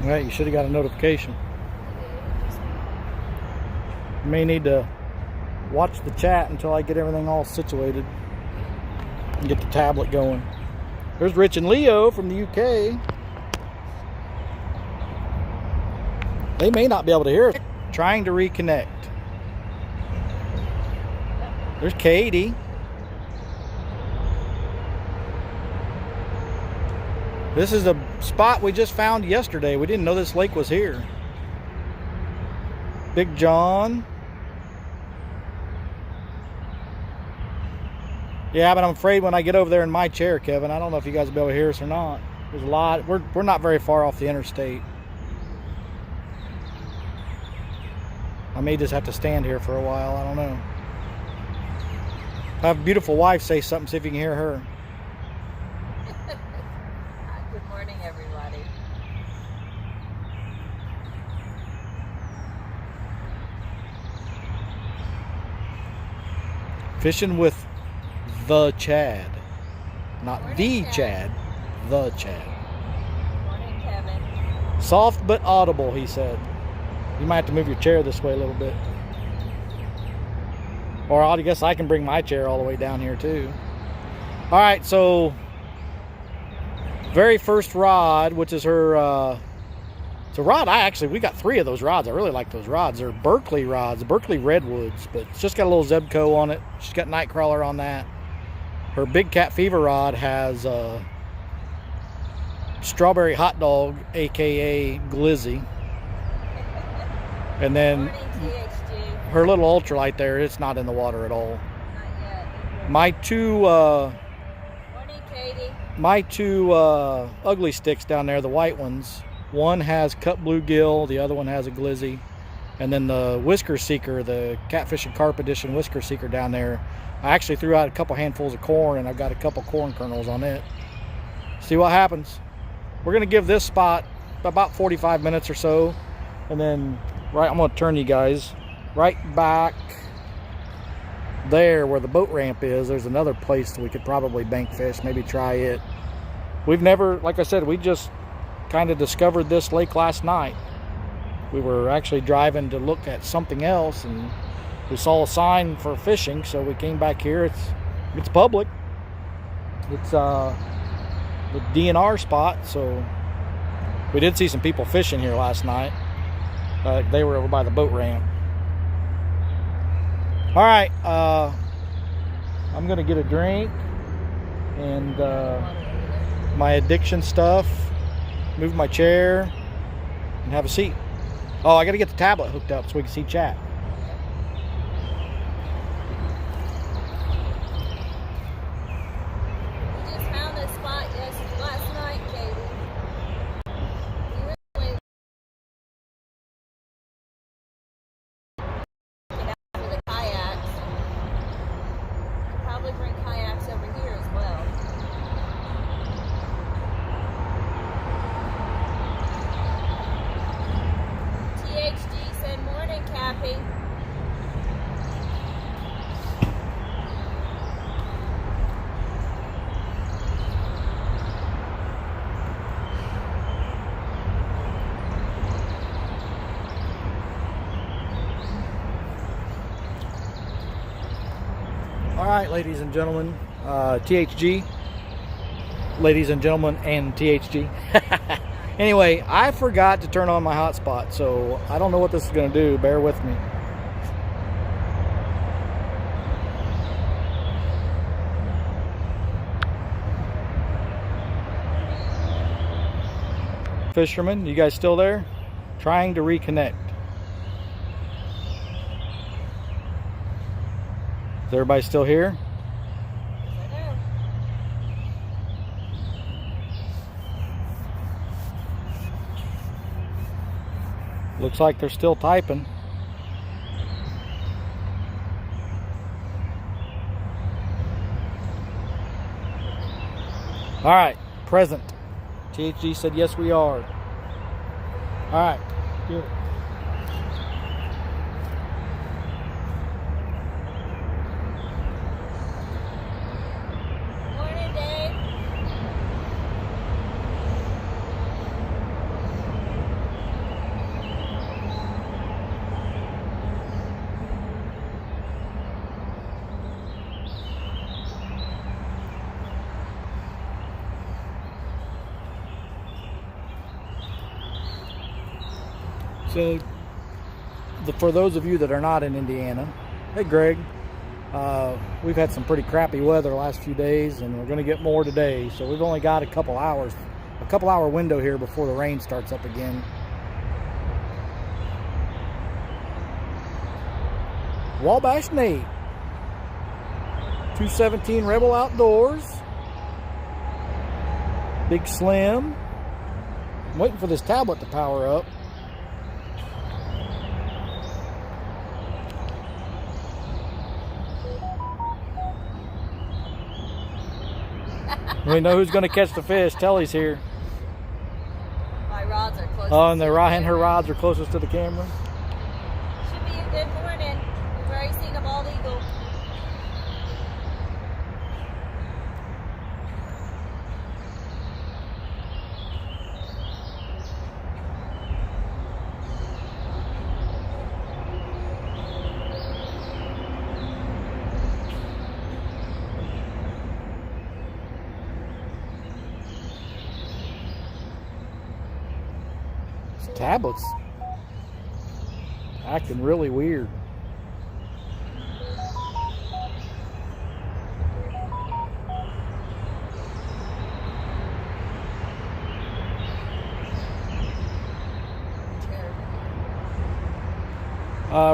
Right, you should have got a notification. You may need to watch the chat until I get everything all situated and get the tablet going. There's Rich and Leo from the UK. They may not be able to hear us. Trying to reconnect. There's Katie. This is a spot we just found yesterday. We didn't know this lake was here. Big John. Yeah, but I'm afraid when I get over there in my chair, Kevin, I don't know if you guys will be able to hear us or not. There's a lot. We're not very far off the interstate. I may just have to stand here for a while. I don't know. I have a beautiful wife say something, see if you can hear her. Good morning, everybody. Fishing with the Chad. Not Morning, the Chad. The Chad. Morning, Kevin. Soft but audible, he said. You might have to move your chair this way a little bit. Or I guess I can bring my chair all the way down here too. All right, so very first rod, which is her, it's a rod. We got 3 of those rods. I really like those rods. They're Berkeley rods, Berkeley Redwoods, but it's just got a little Zebco on it. She's got Nightcrawler on that. Her big cat fever rod has Strawberry Hot Dog, aka Glizzy. And then Morning, THG. her little ultralight there, it's not in the water at all. Not yet. My two Morning, Katie. my two ugly sticks down there, the white ones, one has cut bluegill, the other one has a glizzy, and then the whisker seeker, the Catfishing Carp Edition whisker seeker down there, I actually threw out a couple handfuls of corn, and I've got a couple corn kernels on it. See what happens. We're gonna give this spot about 45 minutes or so, and then I'm gonna turn you guys right back there where the boat ramp is. There's another place we could probably bank fish, maybe try it. We've never, like I said, we just kind of discovered this lake last night. We were actually driving to look at something else, and we saw a sign for fishing, so we came back here. It's public. It's the DNR spot, so we did see some people fishing here last night. They were over by the boat ramp. All right, I'm gonna get a drink and my addiction stuff, move my chair, and have a seat. Oh, I gotta get the tablet hooked up so we can see chat. We just found this spot last night, Katie. We really get out with the kayaks. Could probably bring kayaks over here as well. THG said morning, Cappy. All right, ladies and gentlemen, THG, ladies and gentlemen, and THG. Anyway, I forgot to turn on my hotspot, so I don't know what this is going to do. Bear with me. Fishermen, you guys still there? Trying to reconnect. Is everybody still here? Looks like they're still typing. All right, present. THG said yes, we are. All right, good. Morning, Dave. So, for those of you that are not in Indiana, hey Greg, we've had some pretty crappy weather the last few days, and we're going to get more today. So we've only got a couple hour window here before the rain starts up again. Wabash Nate, 217 Rebel Outdoors, Big Slim. I'm waiting for this tablet to power up. We know who's going to catch the fish. Tellie's here. My rods are closest. Oh, and her rods are closest to the camera. Should be a good morning. We've already seen a bald eagle. Tablets acting really weird.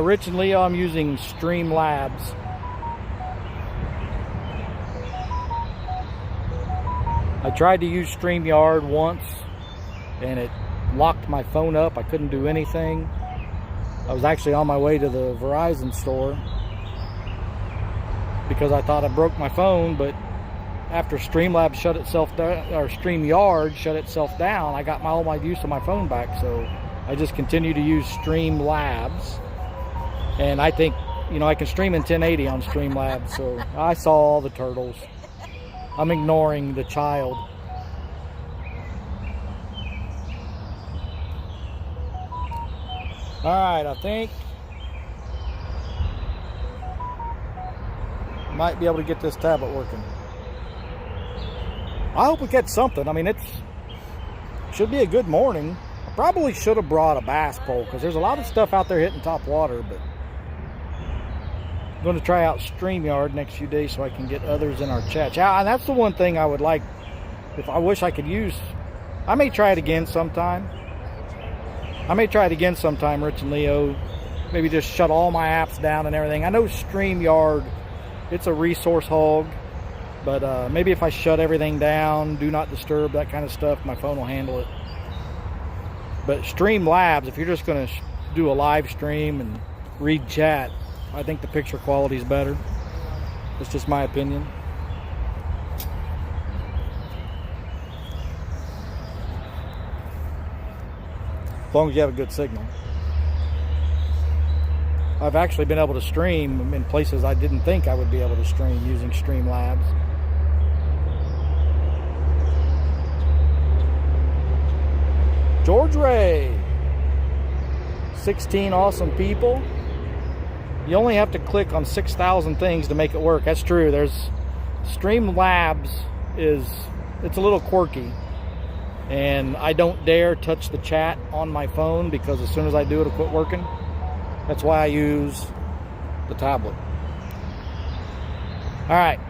Rich and Leo, I'm using Streamlabs. I tried to use StreamYard once and it locked my phone up. I couldn't do anything. I was actually on my way to the Verizon store because I thought I broke my phone, but after Streamlabs shut itself down, or StreamYard shut itself down, I got all my use of my phone back. So I just continue to use Streamlabs, and I think, you know, I can stream in 1080 on Streamlabs. So I saw all the turtles. I'm ignoring the child. All right, I think might be able to get this tablet working. I hope we catch something. I mean, it should be a good morning. I probably should have brought a bass pole because there's a lot of stuff out there hitting top water, but I'm going to try out StreamYard next few days so I can get others in our chat. Yeah, and that's the one thing I would like, if I wish I could use. I may try it again sometime. Rich and Leo. Maybe just shut all my apps down and everything. I know StreamYard, it's a resource hog, but maybe if I shut everything down, do not disturb, that kind of stuff, my phone will handle it. But Streamlabs, if you're just going to do a live stream and read chat, I think the picture quality is better. That's just my opinion. As long as you have a good signal. I've actually been able to stream in places I didn't think I would be able to stream using Streamlabs. George Ray, 16 awesome people. You only have to click on 6,000 things to make it work. That's true. There's Streamlabs it's a little quirky. And I don't dare touch the chat on my phone because as soon as I do, it'll quit working. That's why I use the tablet. All right.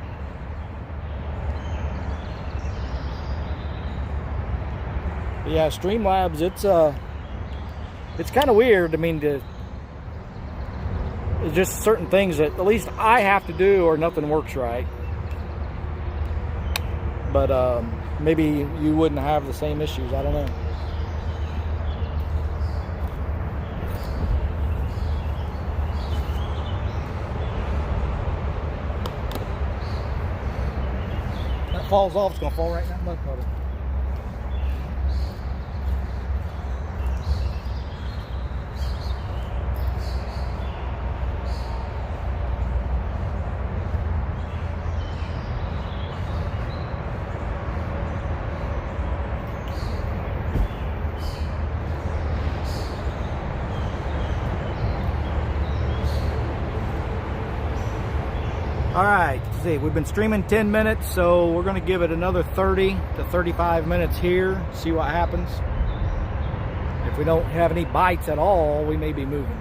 But yeah, Streamlabs, it's kind of weird. I mean, it's just certain things that at least I have to do or nothing works right. But maybe you wouldn't have the same issues. I don't know. That falls off. It's going to fall right now. Look, buddy. All right, let's see, we've been streaming 10 minutes, so we're going to give it another 30 to 35 minutes here, see what happens. If If we don't have any bites at all, we may be moving.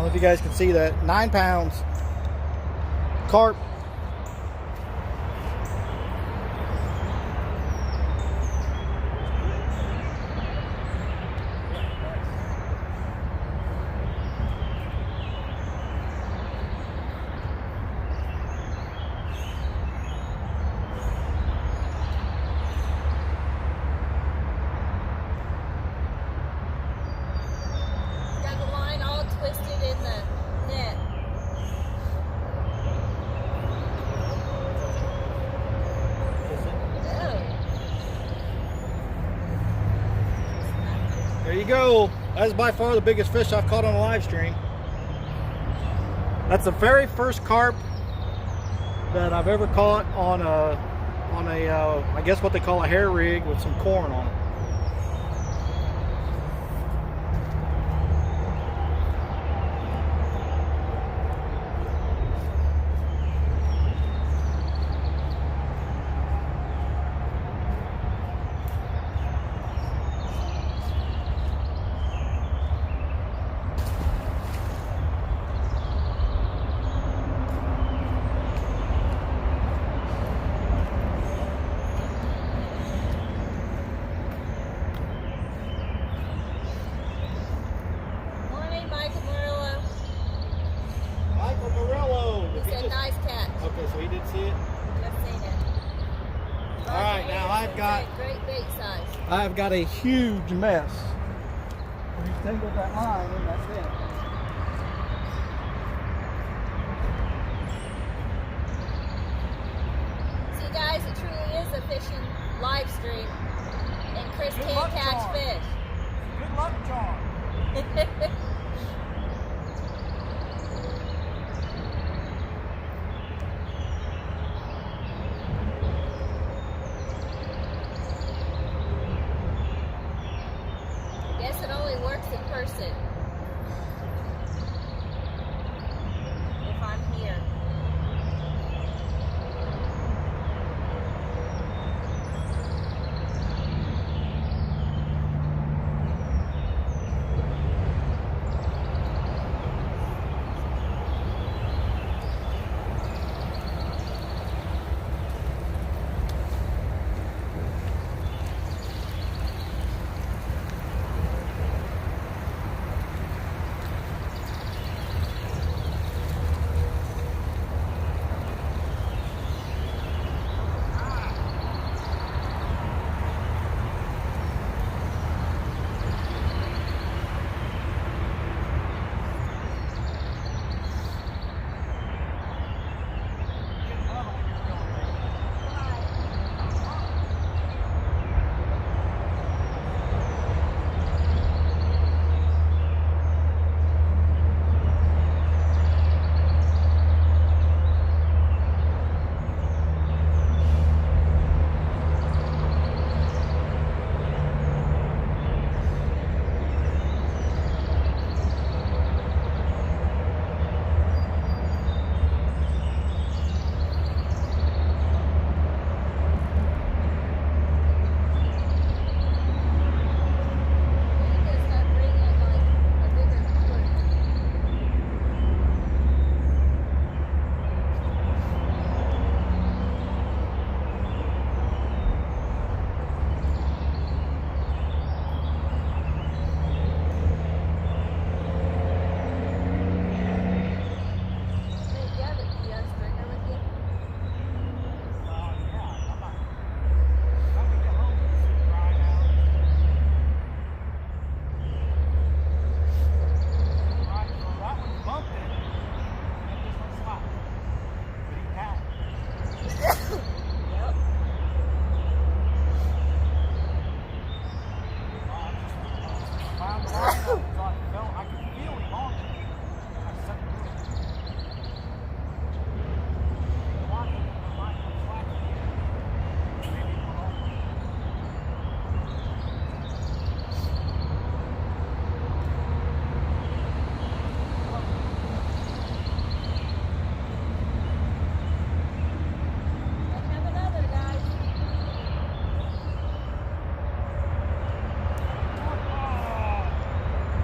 know if you guys can see that. 9 pounds. Carp. Twisted in the net. Oh. There you go. That's by far the biggest fish I've caught on a live stream. That's the very first carp that I've ever caught on a I guess what they call a hair rig with some corn on it. So he did see it? Just seen it. All right, now great bait size. I've got a huge mess. You tangled that line in that net. See guys, it truly is a fishing live stream. And Chris can't catch fish. Good luck, John. Guess it only works in person. If I'm here.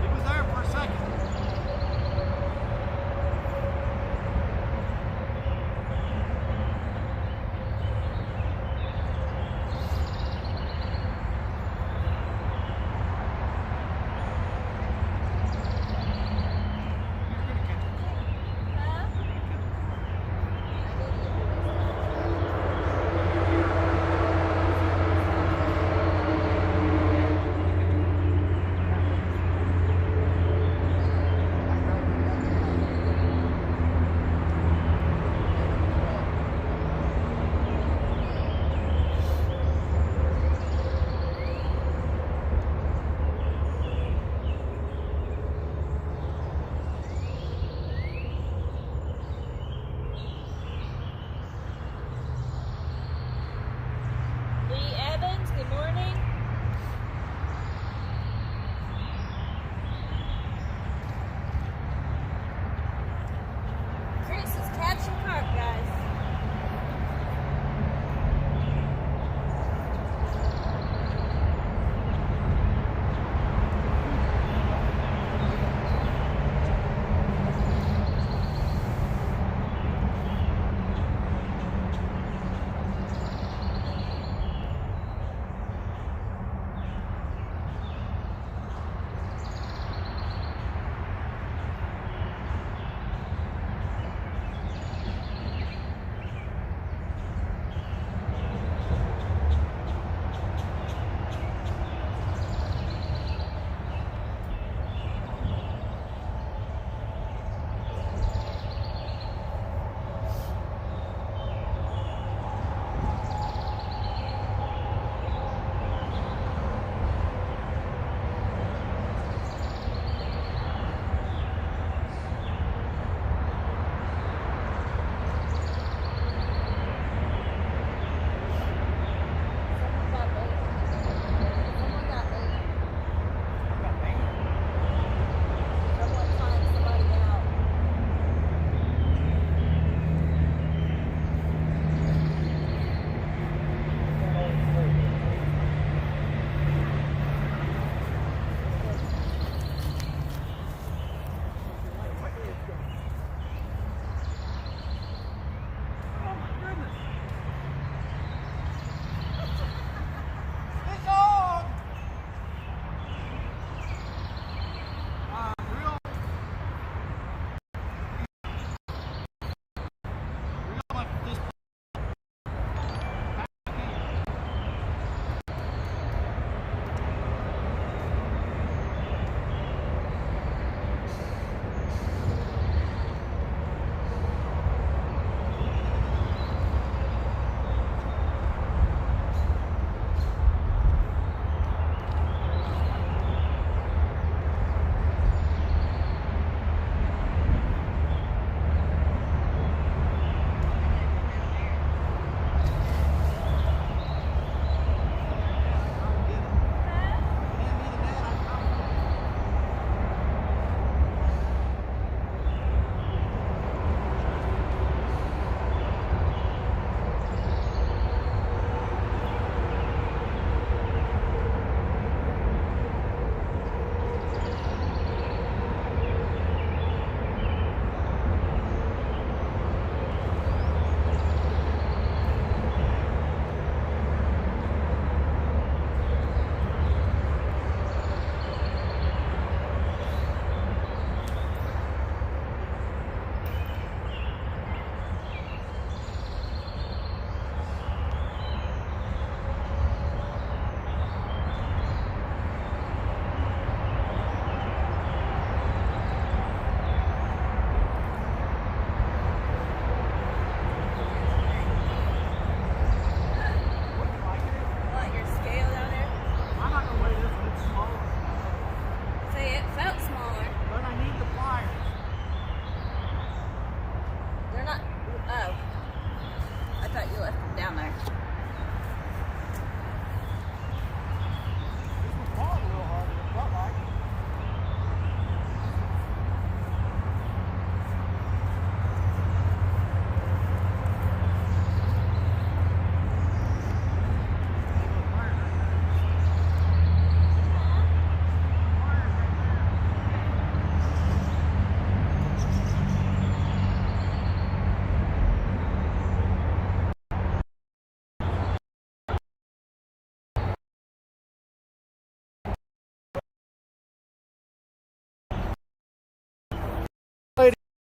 It was there for a second.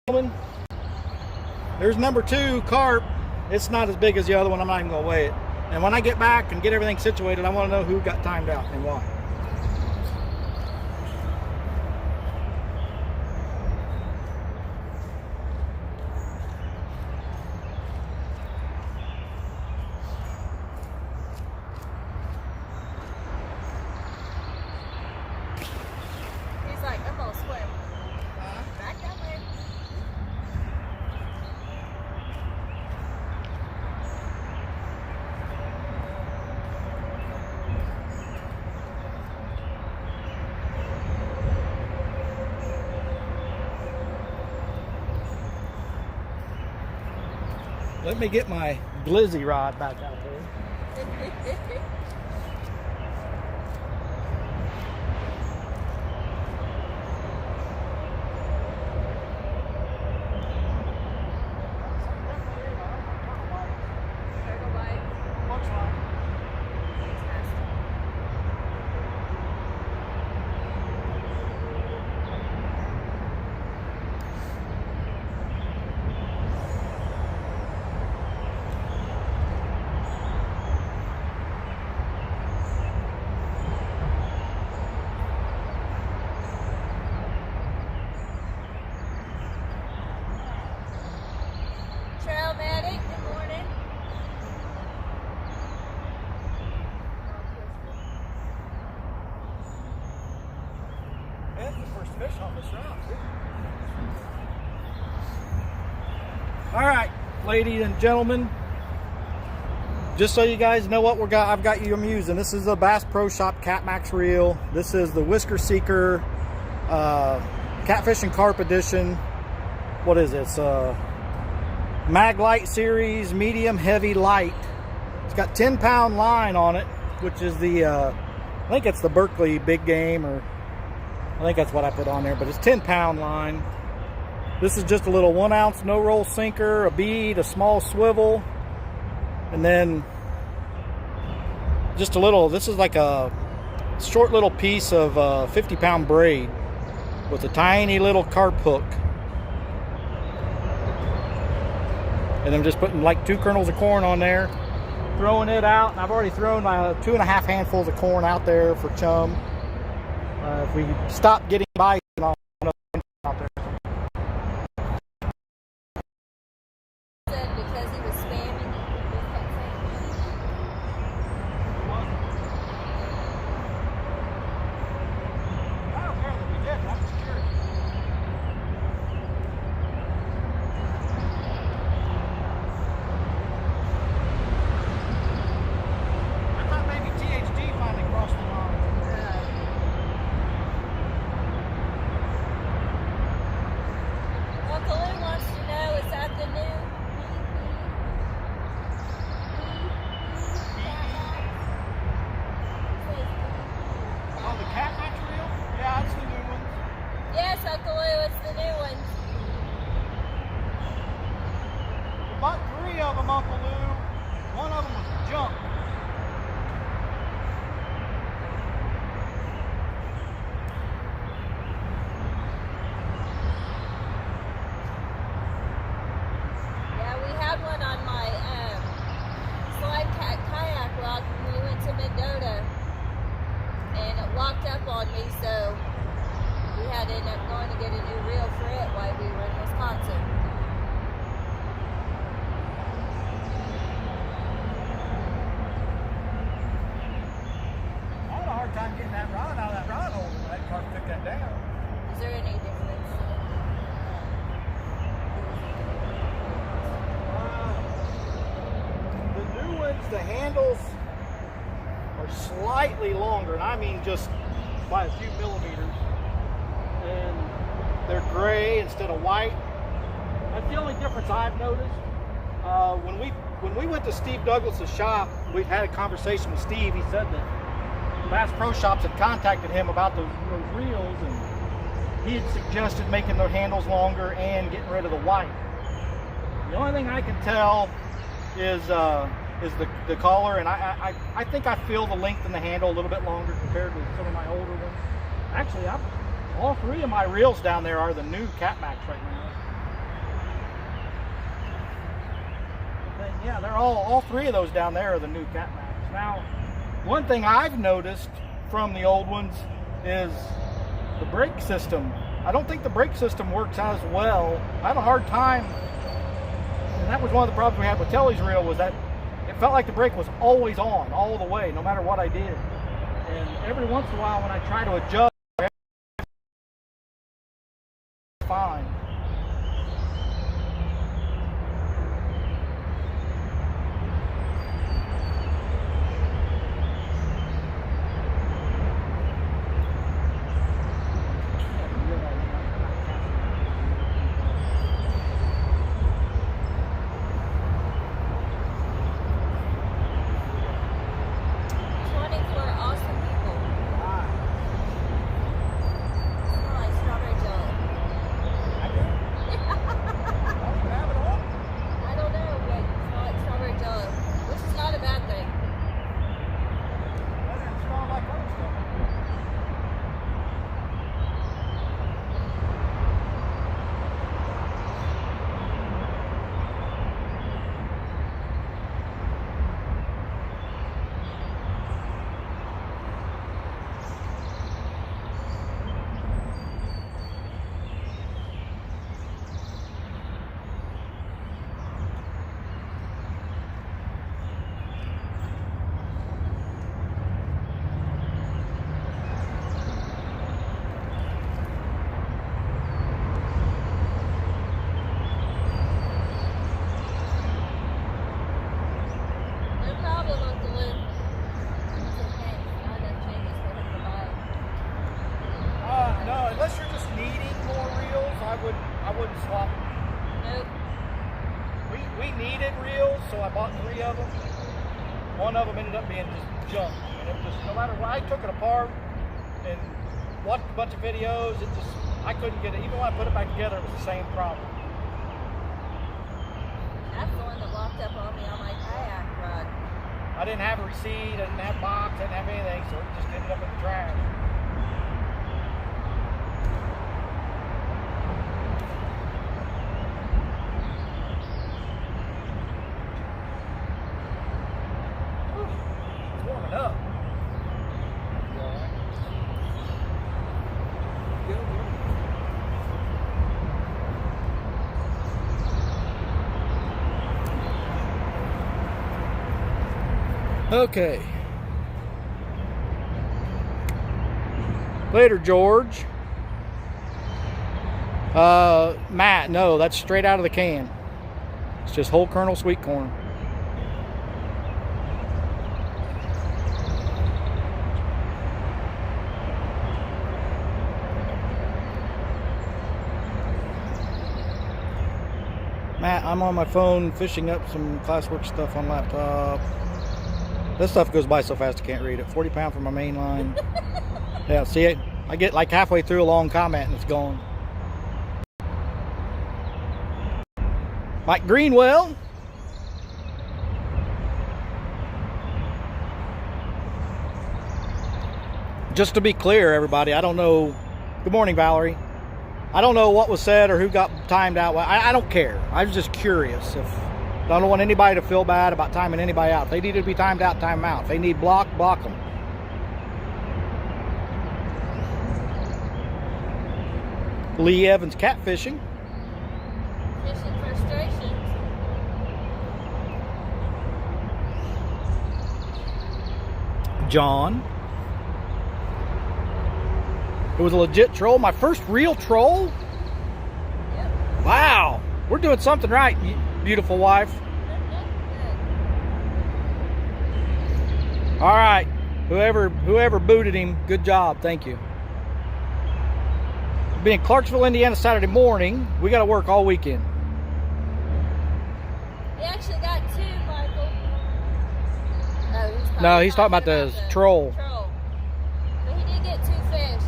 gentlemen, there's number 2 carp. It's not as big as the other one. I'm not even gonna weigh it. And when I get back and get everything situated, I want to know who got timed out and why. He's like, I'm gonna swim. Back that way. Let me get my glizzy rod back out there. Trail medic, good morning. That's the first fish on this round. All right, ladies and gentlemen, just so you guys know what I've got you amusing. This is the Bass Pro Shop Catmax reel. This is the Whisker Seeker Catfishing Carp Edition. What is it? It's Mag Light Series, medium heavy light. It's got 10-pound line on it, which is the I think it's the Berkeley big game, or I think that's what I put on there, but it's 10-pound line. This is just a little 1-ounce no-roll sinker, a bead, a small swivel, and then just a little, this is like a short little piece of 50-pound braid with a tiny little carp hook. And I'm just putting like 2 kernels of corn on there, throwing it out. And I've already thrown 2.5 handfuls of corn out there for chum. If we stop getting bites, I'll out there. Said because he was spamming, he kept saying, I don't care that we did. I'm just curious. I thought maybe THD finally crossed the line. Uncle Lou wants to know, is that the new Oh, the Catmax reel? Yeah, it's the new one. Yes, Uncle Lou, it's the new one. We bought 3 of them, Uncle Lou. One of them was junk. Yeah, we had one on my slide kayak rock when we went to Mendota, and it walked up on me, so we had to end up going to get a new reel for it while we were in Wisconsin. I had a hard time getting that rod out of that rod holder when that carp took that down. Is there any difference? The new ones, the handles are slightly longer, and I mean just by a few millimeters. And they're gray instead of white. That's the only difference I've noticed. When we went to Steve Douglas's shop, we've had a conversation with Steve. He said that Bass Pro Shops had contacted him about those reels, and he had suggested making their handles longer and getting rid of the white. The only thing I can tell is the collar, and I think I feel the length in the handle a little bit longer compared to some of my older ones. Actually, all 3 of my reels down there are the new Catmax right now. Yeah, they're all three of those down there are the new Catfishing. Now, one thing I've noticed from the old ones is the brake system. I don't think the brake system works as well. I have a hard time, and that was one of the problems we had with Tellie's reel, was that it felt like the brake was always on, all the way, no matter what I did. And every once in a while when I try to adjust, fine. Unless you're just needing more reels, I wouldn't swap them. Nope. We needed reels, so I bought 3 of them. One of them ended up being just junk, and it was just, no matter what, I took it apart and watched a bunch of videos. I couldn't get it. Even when I put it back together, it was the same problem. That's the one that locked up on me on my kayak rod. I didn't have a receipt. I didn't have a box. I didn't have anything, so it just ended up in the trash. Up. Okay. Later, George. Matt, no, that's straight out of the can. It's just whole kernel sweet corn. Matt, I'm on my phone fishing up some classwork stuff on laptop. This stuff goes by so fast I can't read it. 40 pound for my main line. Yeah, see it? I get like halfway through a long comment and it's gone. Mike Greenwell. Just to be clear, everybody, I don't know. Good morning, Valerie. I don't know what was said or who got timed out. I don't care. I was just curious. I don't want anybody to feel bad about timing anybody out. If they need to be timed out, time them out. If they need block them. Lee Evans catfishing. Fishing frustrations. John. It was a legit troll. My first real troll? Yep. Wow. We're doing something right, beautiful wife. All right. Whoever booted him, good job. Thank you. Being in Clarksville, Indiana Saturday morning. We got to work all weekend. He actually got 2, Michael. No, he's talking about the troll. But he did get 2 fish.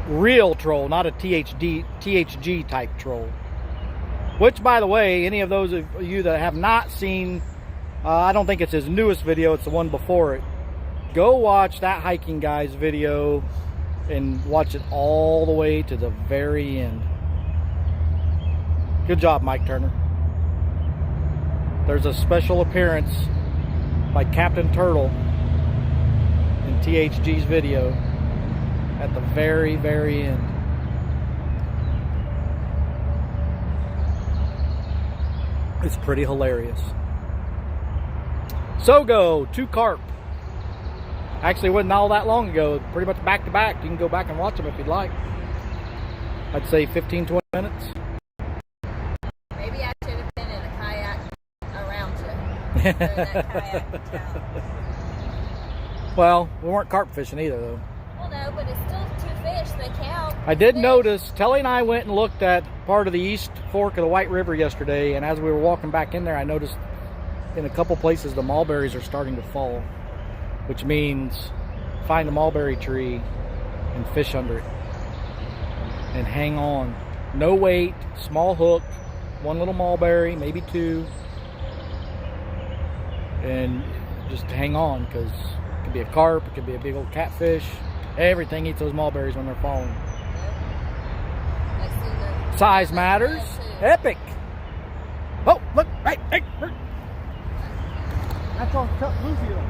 Real troll, not a THG type troll. Which, by the way, any of those of you that have not seen, I don't think it's his newest video, it's the one before it. Go watch that hiking guy's video and watch it all the way to the very end. Good job, Mike Turner. there's a special appearance by Captain Turtle in THG's video at the very, very end. It's pretty hilarious. So go, 2 carp. Actually, it wasn't all that long ago. Pretty much back to back. You can go back and watch them if you'd like. I'd say 15, 20 minutes. Maybe I should have been in a kayak around you. Or that kayak town. Well, we weren't carp fishing either, though. Well, no, but it's still 2 fish. They count. I did Fish. notice, Tellie and I went and looked at part of the east fork of the White River yesterday, and as we were walking back in there, I noticed in a couple places the mulberries are starting to fall, which means find a mulberry tree and fish under it. And hang on. No weight, small hook, 1 little mulberry, maybe 2. And just hang on, because it could be a carp, it could be a big old catfish. Everything eats those mulberries when they're falling. I see the Size matters. Epic. Oh, look, right, hey, that's on bluegill.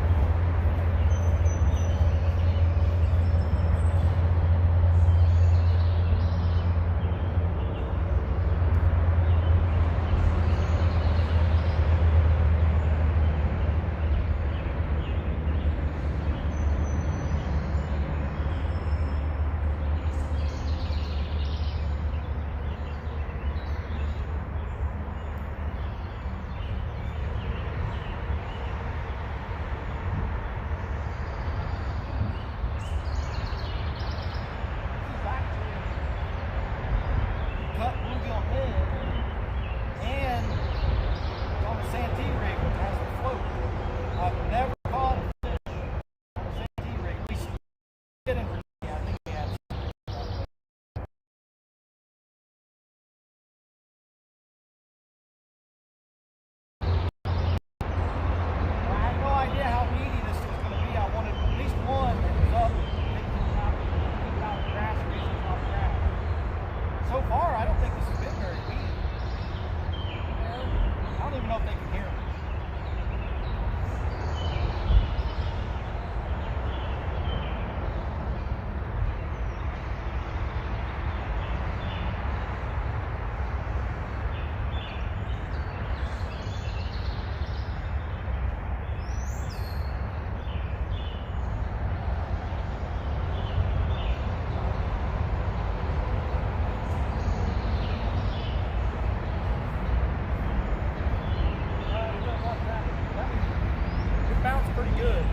Pretty good.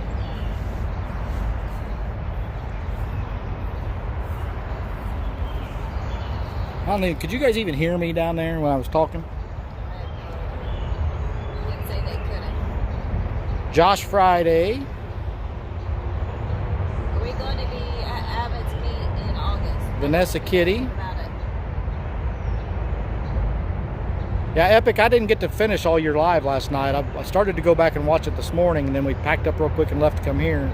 I don't know, could you guys even hear me down there when I was talking? You didn't say they couldn't. Josh Friday. Are we going to be at Abbott's meet in August? Vanessa Kitty. About it. Yeah, Epic, I didn't get to finish all your live last night. I started to go back and watch it this morning, and then we packed up real quick and left to come here.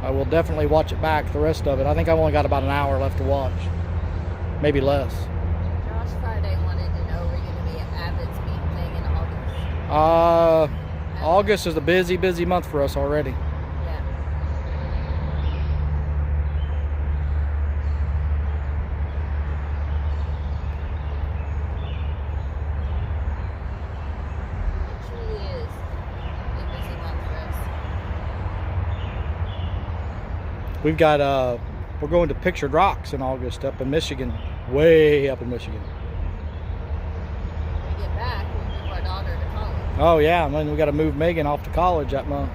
I will definitely watch it back, the rest of it. I think I've only got about an hour left to watch. Maybe less. Josh Friday wanted to know, are we going to be at Abbott's meet thing in August? August is a busy, busy month for us already. Yeah. It truly is a busy month for us. We've got, we're going to Pictured Rocks in August up in Michigan. Way up in Michigan. When we get back, we'll move our daughter to college. Oh yeah, and then we got to move Megan off to college that month.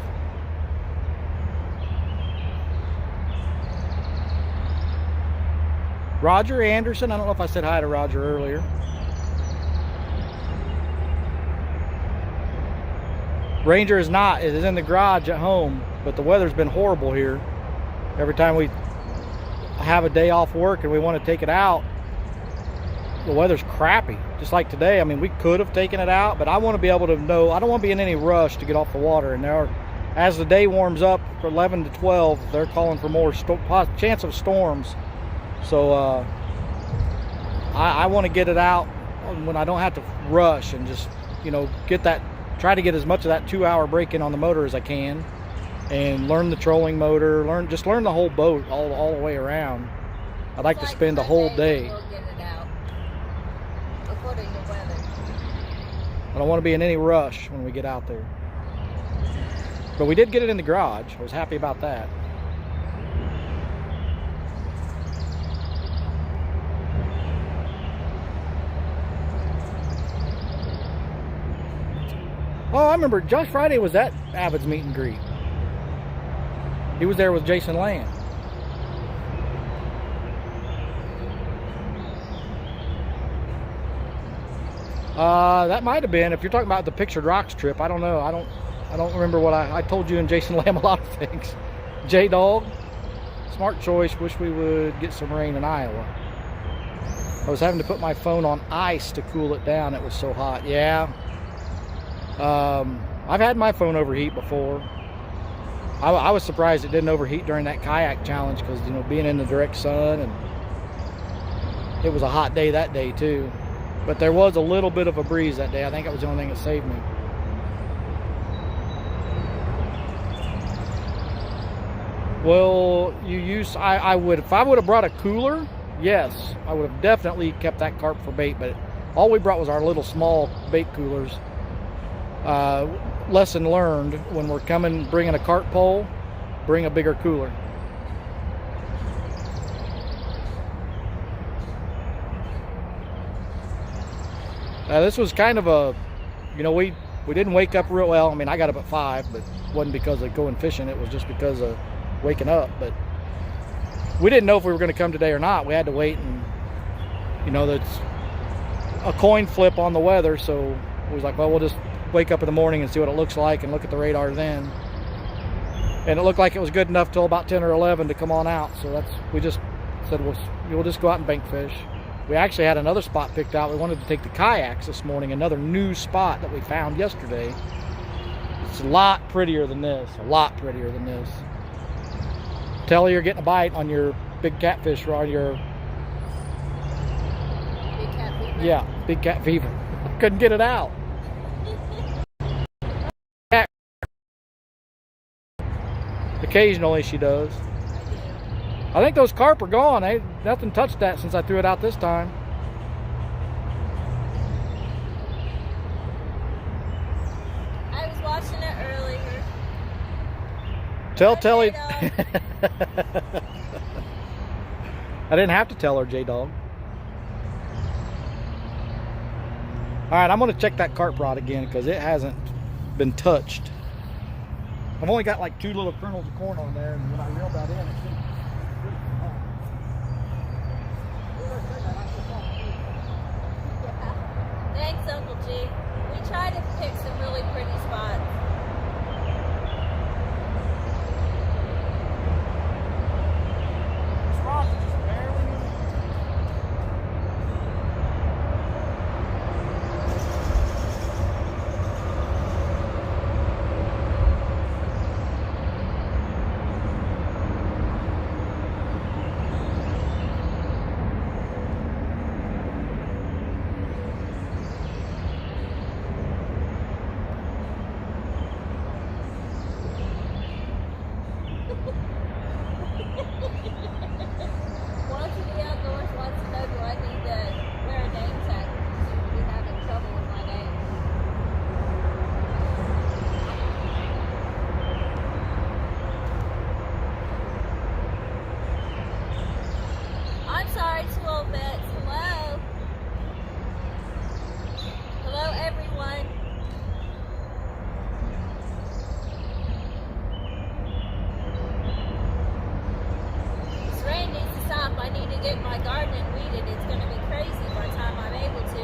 Roger Anderson, I don't know if I said hi to Roger earlier. Ranger is not, it is in the garage at home, but the weather's been horrible here. Every time we have a day off work and we want to take it out, the weather's crappy. Just like today, I mean, we could have taken it out, but I want to be able to know, I don't want to be in any rush to get off the water. And there are, as the day warms up for 11 to 12, they're calling for more chance of storms. So I want to get it out when I don't have to rush and just, you know, get that try to get as much of that 2-hour break in on the motor as I can, and learn the trolling motor, learn the whole boat all the way around. I'd like to spend a whole day. We'll get it out, according to weather. I don't want to be in any rush when we get out there. But we did get it in the garage. I was happy about that. Oh, I remember Josh Friday was at Avid's meet and greet. He was there with Jason Land. That might have been, if you're talking about the Pictured Rocks trip. I don't know. I don't remember what I told you and Jason Lamb a lot of things. J-Dog, smart choice. Wish we would get some rain in Iowa. I was having to put my phone on ice to cool it down. It was so hot. Yeah. I've had my phone overheat before. I was surprised it didn't overheat during that kayak challenge, because, you know, being in the direct sun, and it was a hot day that day too. But there was a little bit of a breeze that day. I think it was the only thing that saved me. Well, I would, if I would have brought a cooler, yes, I would have definitely kept that carp for bait. But all we brought was our little small bait coolers. Lesson learned: when we're bringing a carp pole, bring a bigger cooler. This was kind of a, you know, we didn't wake up real well. I mean, I got up at 5, but it wasn't because of going fishing. It was just because of waking up. But we didn't know if we were going to come today or not. We had to wait, and, you know, that's a coin flip on the weather. So we was like, well, we'll just wake up in the morning and see what it looks like and look at the radar then. And it looked like it was good enough till about 10 or 11 to come on out. So we just said, we'll just go out and bank fish. We actually had another spot picked out. We wanted to take the kayaks this morning, another new spot that we found yesterday. It's a lot prettier than this, Tellie, you're getting a bite on your big catfish, or on your... Big cat fever? Yeah, big cat fever. Couldn't get it out. Occasionally she does. I think those carp are gone. Nothing touched that since I threw it out this time. I was watching it earlier. Tell Tellie. I didn't have to tell her, J-Dog. Alright, I'm going to check that carp rod again, because it hasn't been touched. I've only got like 2 little kernels of corn on there, and when I reeled that in, it seemed... Thanks, Uncle G. We tried to pick some really pretty spots. This rod's just barely moving. Wants to be outdoors, wants to know, do I need to wear a name tag? Seem to be having trouble with my name. I'm sorry, 2 old vets. Hello. Hello, everyone. This rain needs to stop. I need to get my garden weeded. It's going to be crazy by the time I'm able to.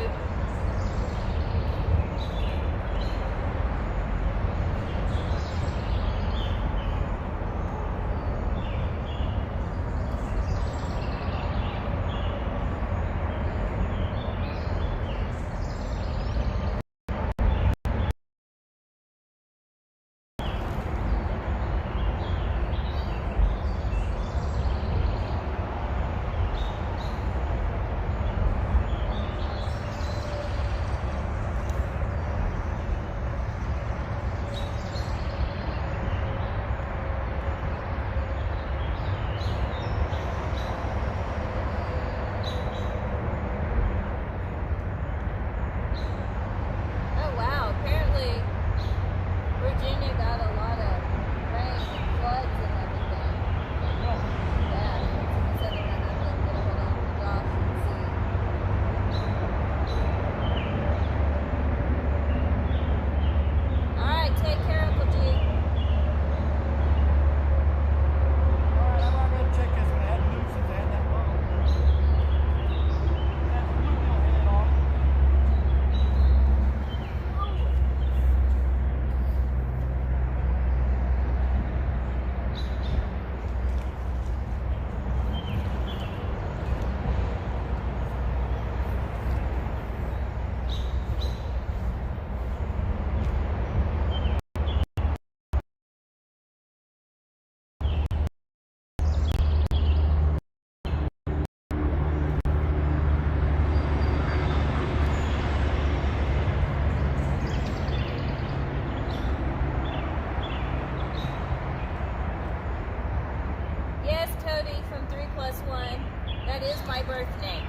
is my birthday.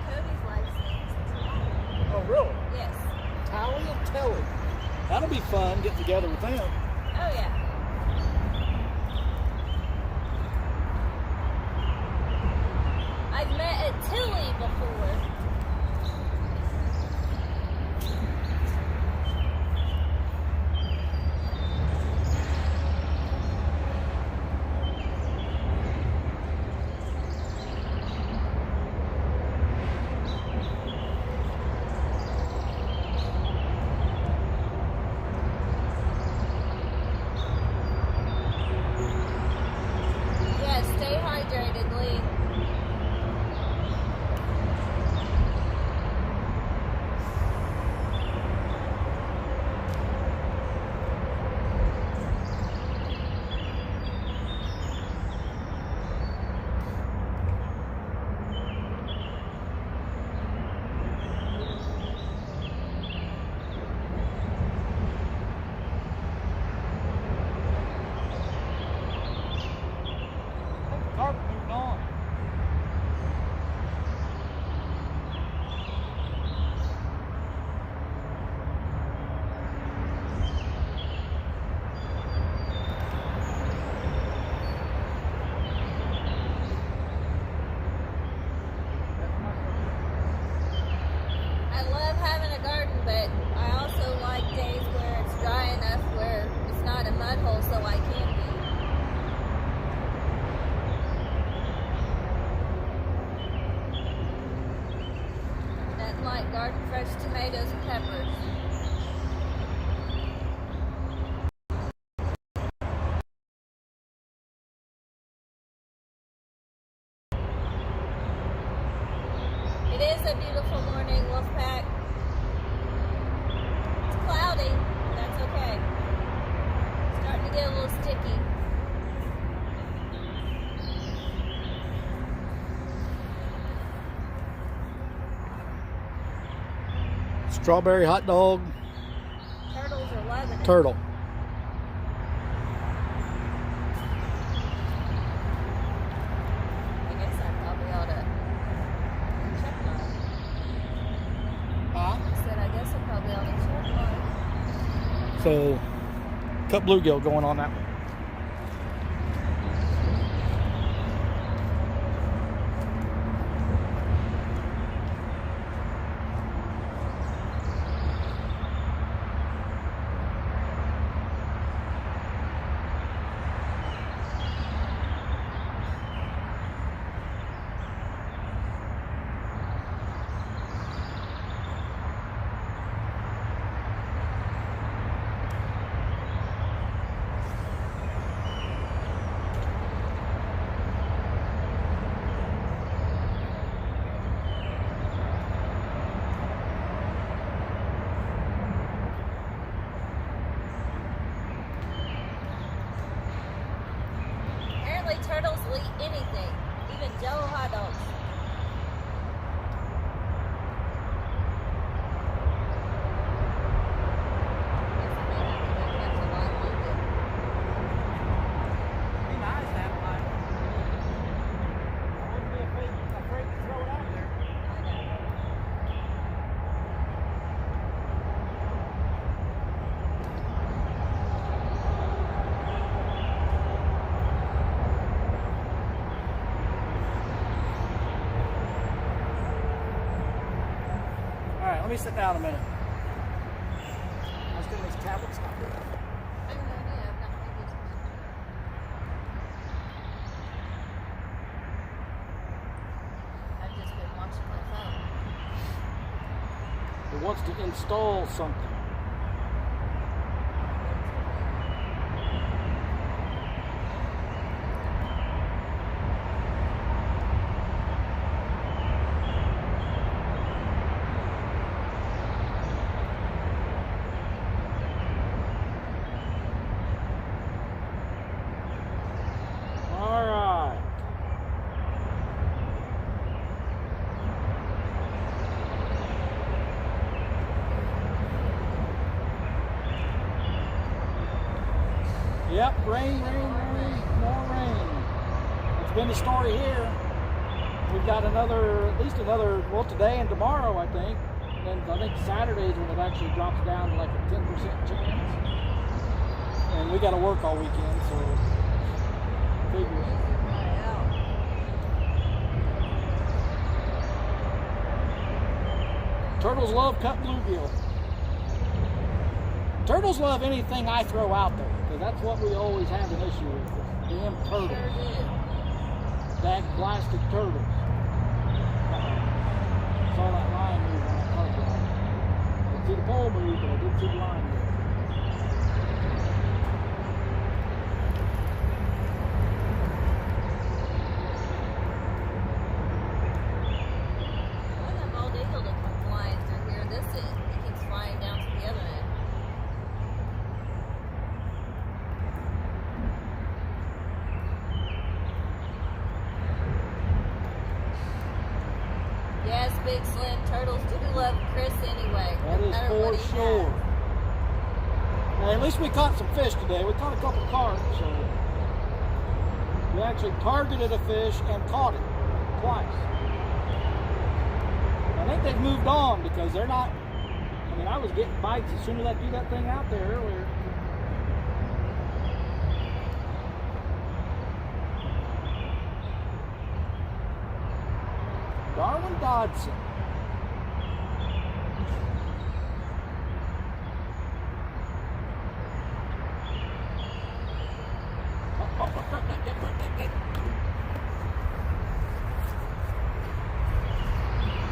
Cody's wife's name is Tellie. Oh, really? Yes. Talie and Tellie. That'll be fun, getting together with them. Oh, yeah. I've met a Tellie before. Yeah, stay hydrated, Lee. Carp moved on. I love having a garden, but I also like days where it's dry enough where it's not a mud hole so I can be. Nothing like garden fresh tomatoes and peppers. It is a beautiful morning, Wolfpack. It's cloudy, but that's okay. It's starting to get a little sticky. Strawberry hot dog, Turtles are loving it. turtle. I guess I probably ought to check mine. Huh? I said I guess I probably ought to check mine. So, cut bluegill going on that one. Apparently turtles will eat anything, even Jello hot dogs. Be nice to have a live. I wouldn't be afraid to throw it out there. I know. All right, let me sit down a minute. Let's get these tablets out there. I have no idea. I've not paid attention. I've just been watching my phone. It wants to install something. All right. Yep, rain, rain, rain. been the story here. We've got at least another, well, today and tomorrow, I think. And I think Saturday is when it actually drops down to like a 10% chance. And we got to work all weekend, so figures. Turtles love cut bluegill. Turtles love anything I throw out there, because that's what we always have an issue with. Damn turtles. Sure do. That plastic turtles. Saw that line move on that carp line. Didn't see the pole move, but I did see the line move. Yes, big slim turtles do love Chris anyway. That no is matter for what he sure. has. Now, at least we caught some fish today. We caught a couple carp, so we actually targeted a fish and caught it twice. I think they've moved on because they're not. I mean, I was getting bites as soon as I threw that thing out there earlier. Darwin Dodson.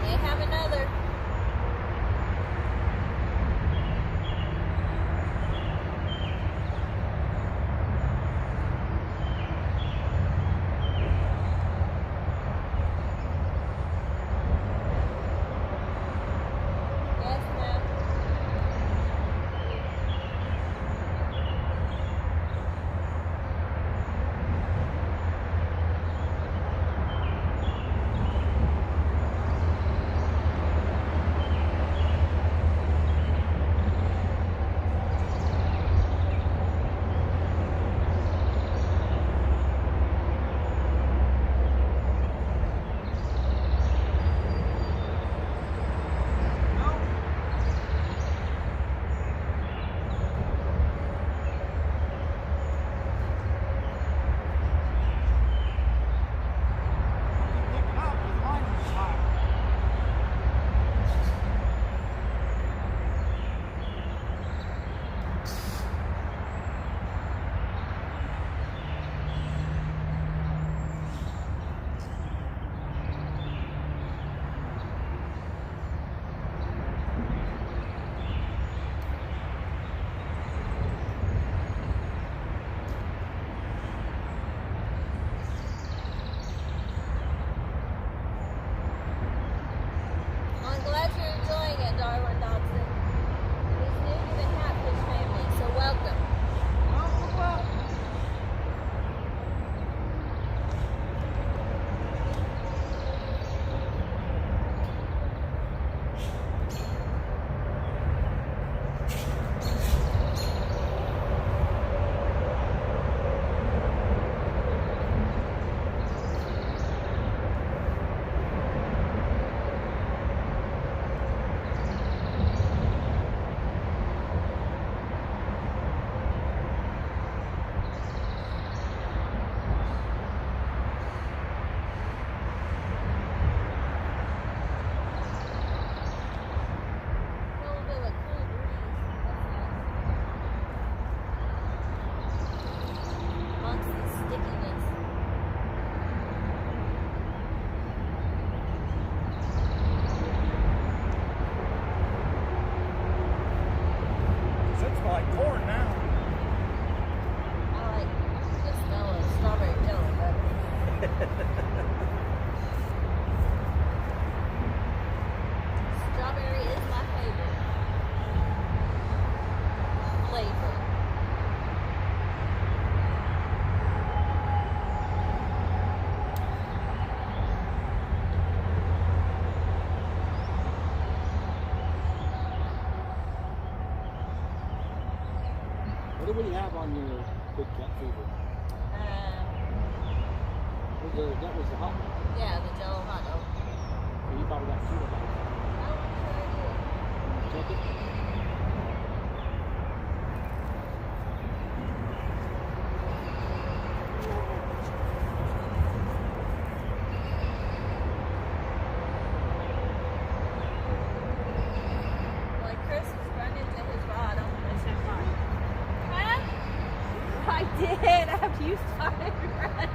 May have another. I'm glad you're enjoying it, Darwin Dodson. He's new to the catfish family, so welcome. Strawberry is my favorite flavor. What do we have on your big cat fever? We've that was the hot dog. Yeah, the Jello hot dog. So you probably got two of those. Oh, I'm sure I Check it. do. Like Chris is running to his rod. I'm gonna say fine. Huh? I did. After you started running.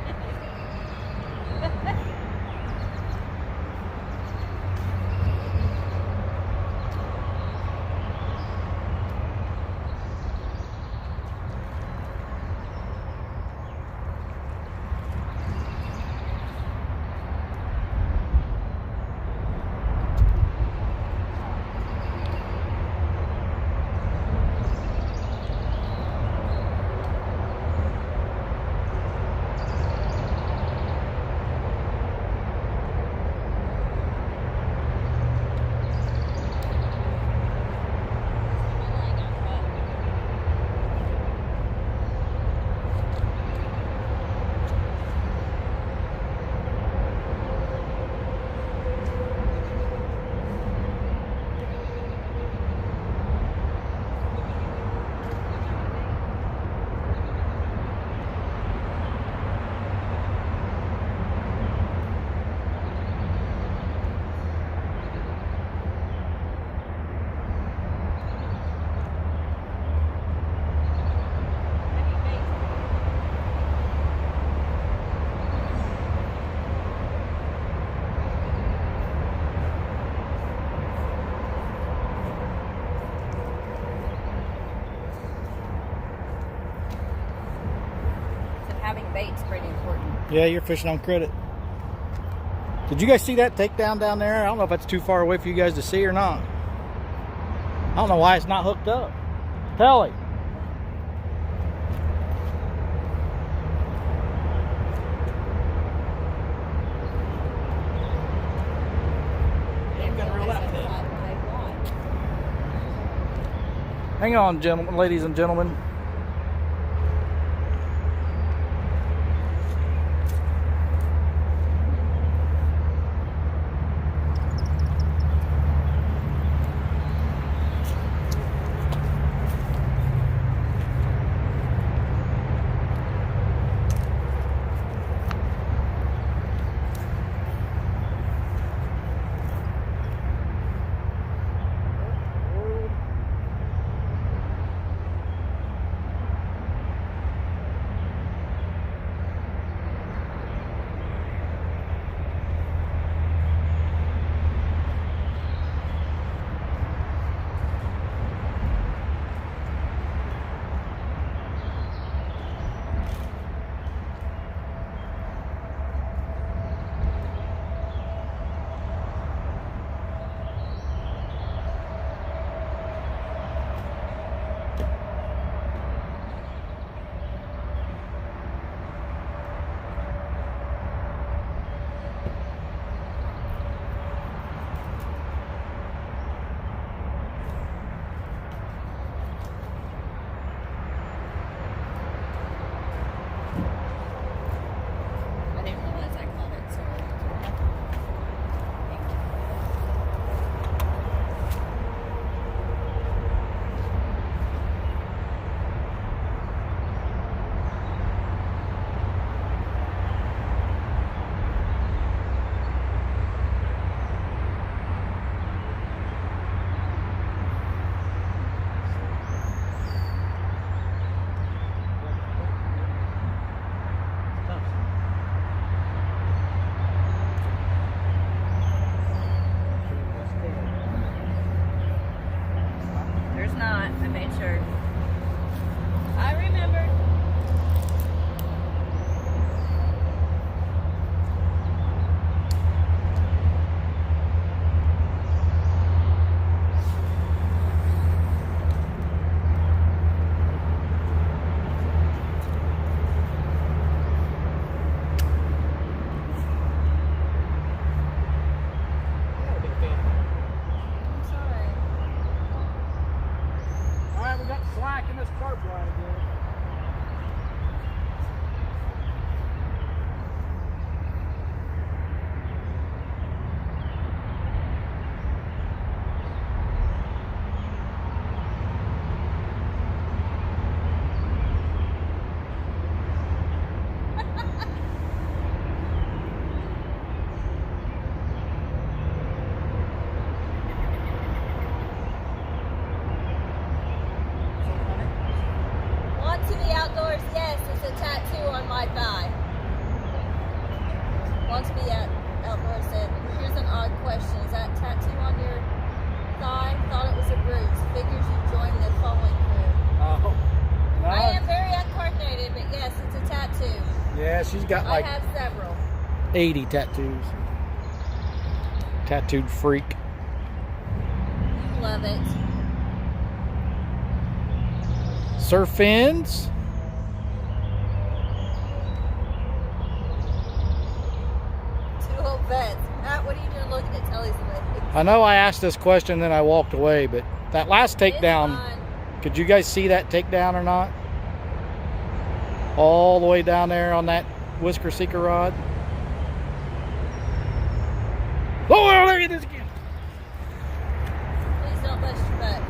Having bait's pretty important. Yeah, you're fishing on credit. Did you guys see that takedown down there? I don't know if that's too far away for you guys to see or not. I don't know why it's not hooked up. Tellie. Hang on, gentlemen, ladies and gentlemen. my thigh. Wants to be outdoors. Said, here's an odd question. Is that tattoo on your thigh? Thought it was a bruise. Figures you joined the foaling crew. Oh, no. I am very uncoordinated, but yes, it's a tattoo. Yeah, she's got like I have several. 80 tattoos. Tattooed freak. You love it. Surf fins. Two old vets. Matt, what are you doing looking at Tellie's leg? I know I asked this question, then I walked away, but that last takedown, could you guys see that takedown or not? All the way down there on that whisker seeker rod. Oh, there it is again. Please don't bust your butt.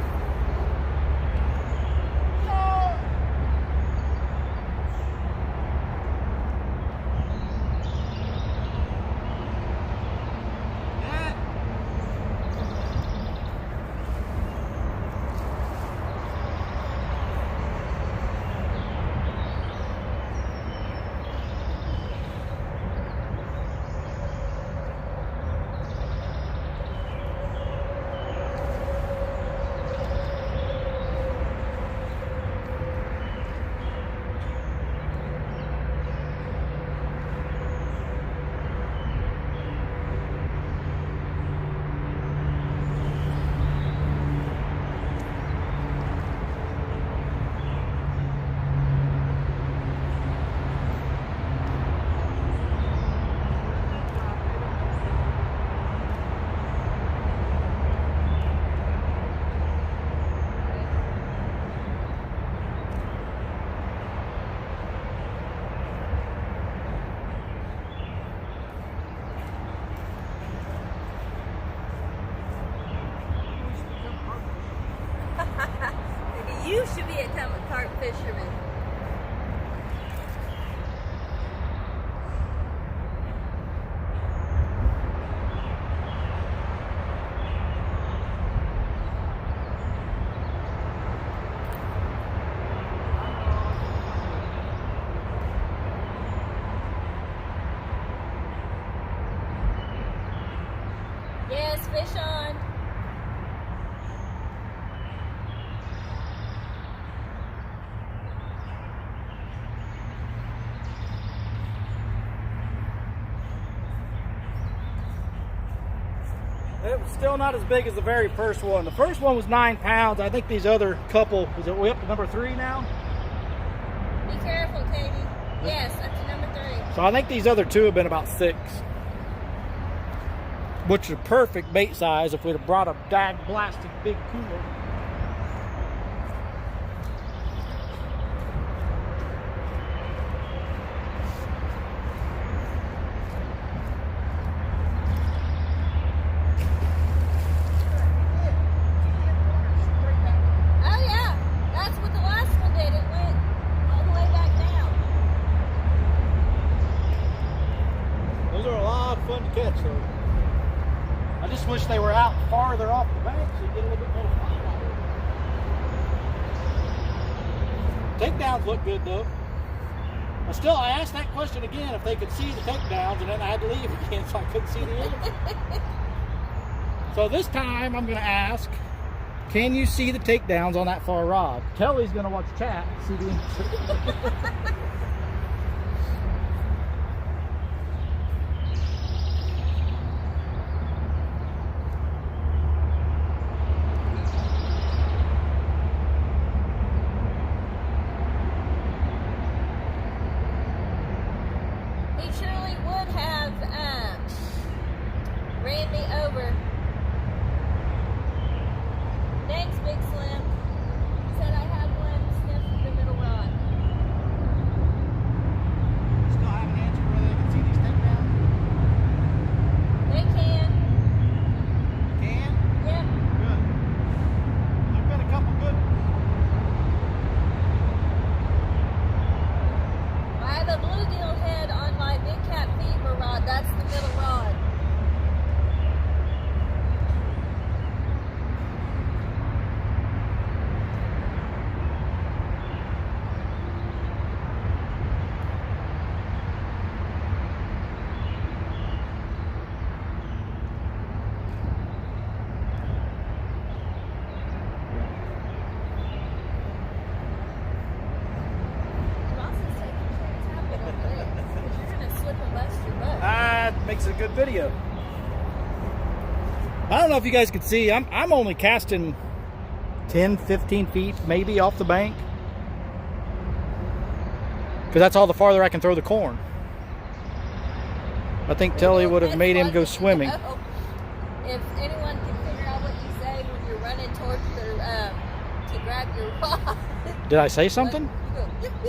You should be a carp fisherman. Yes, fish on. It was still not as big as the very first one. The first one was 9 pounds. I think these other couple, is it we up to number 3 now? Be careful, Katie. Yes, up to number 3. So I think these other 2 have been about 6. Which is perfect bait size if we'd have brought a dag blasted big cooler. Oh yeah, that's what the last one did. It went all the way back down. Those are a lot of fun to catch though. I just wish they were out farther off the bank so you get a little bit more fun out of it. Takedowns look good though. I asked that question again if they could see the takedowns, and then I had to leave again so I couldn't see the end. So this time I'm going to ask, can you see the takedowns on that far rod? Tellie's going to watch chat and see the answer. He surely would have ran me over. Thanks, Big Slim. Said I had one sniff the middle rod. Still haven't answered whether they can see these takedowns. They can. Can? Yep. Good. There've been a couple good ones. I have a bluegill head on my big cat fever rod. That's the middle rod. makes it a good video. I don't know if you guys could see. I'm only casting 10, 15 feet maybe off the bank. Because that's all the farther I can throw the corn. I think Tellie would have made him go swimming. If anyone can figure out what you say when you're running towards the to grab your rod. Did I say something? You go,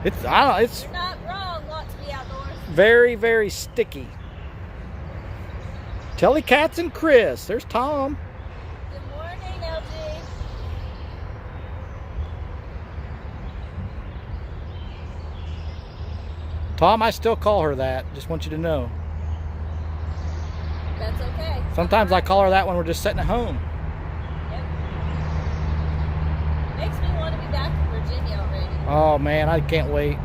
It's you're not wrong not to be outdoors. very, very sticky. Tellie, Cats, and Chris. There's Tom. Good morning, LG. Tom, I still call her that. Just want you to know. That's okay. Sometimes I call her that when we're just sitting at home. Yep. Makes me want to be back in Virginia already. Oh man, I can't wait.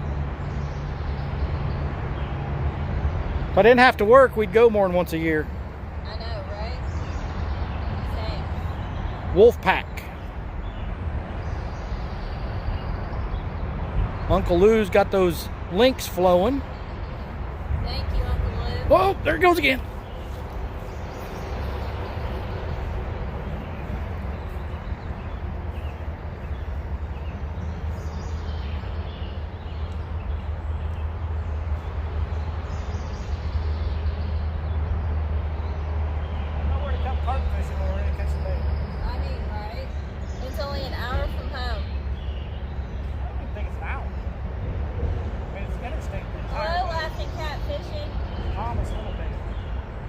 If I didn't have to work, we'd go more than once a year. I know, right? Same. Wolf pack. Uncle Lou's got those links flowing. Thank you, Uncle Lou. Whoa, there it goes again. Nowhere to come carp fishing when we're in Catfishing. I mean, right? It's only an hour from home. I don't even think it's an hour. I mean, it's interstate. Hello, laughing catfishing. Thomas Little Baby.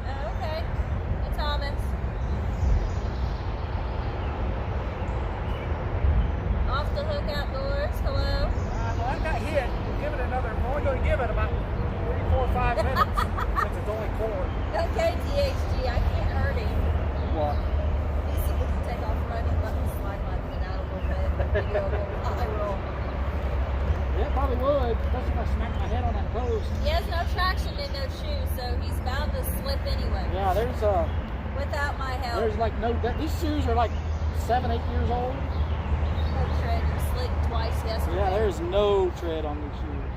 Oh, okay. Hey, Thomas. Off the hook outdoors. Hello. Well, I got hit. We'll give it another. We're only going to give it about 3, 4, 5 minutes since it's only corn. Okay, THG. I can't hurt him. What? He's supposed to take off running, let me slide my foot out a little bit. Video will viral. Yeah, it probably would, especially if I smack my head on that post. He has no traction in those shoes, so he's bound to slip anyway. Yeah, there's Without my help. like no. These shoes are like 7, 8 years old. No tread. You slid twice yesterday. Yeah, there's no tread on these shoes.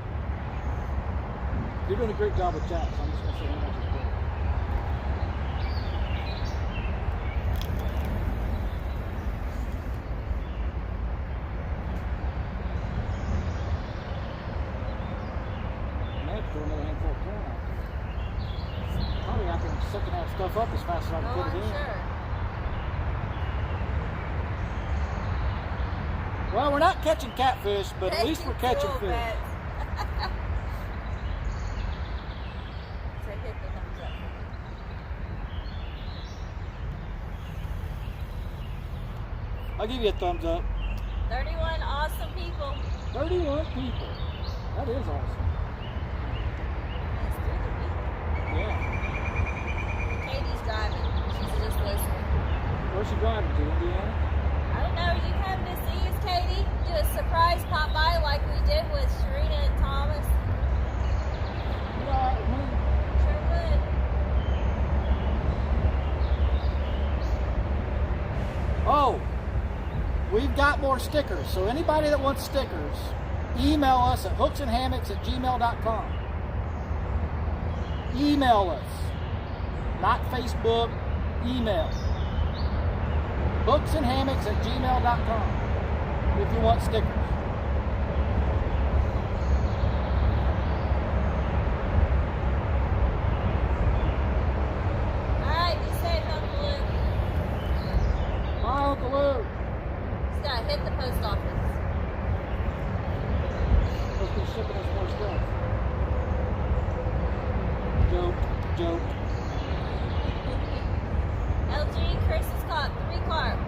You're doing a great job with chat, so I'm just gonna say how much it's worth. Throw another handful of corn out there. Probably after I'm sucking that stuff up as fast as I can Oh, put it I'm in. sure. Well, we're not catching catfish, but at least we're catching Cool fish. bets. So hit the thumbs up. I'll give you a thumbs up. 31 awesome people. 31 people. That is awesome. That's through the week. Yeah. Katie's driving. She's just listening. Where's she driving to? Indiana? I don't know. You come to see us, Katie? Do a surprise pop by like we did with Sharina and Thomas. Yeah, Sure would. oh, we've got more stickers. So anybody that wants stickers, email us at hooksandhammocks@gmail.com. Email us. Not Facebook, email. hooksandhammocks@gmail.com if you want stickers. Alright, be safe, Uncle Lou. Bye, Uncle Lou. Just gotta hit the post office. Supposed to be shipping us more stuff. Joke, joke. LG, Chris has caught 3 carp.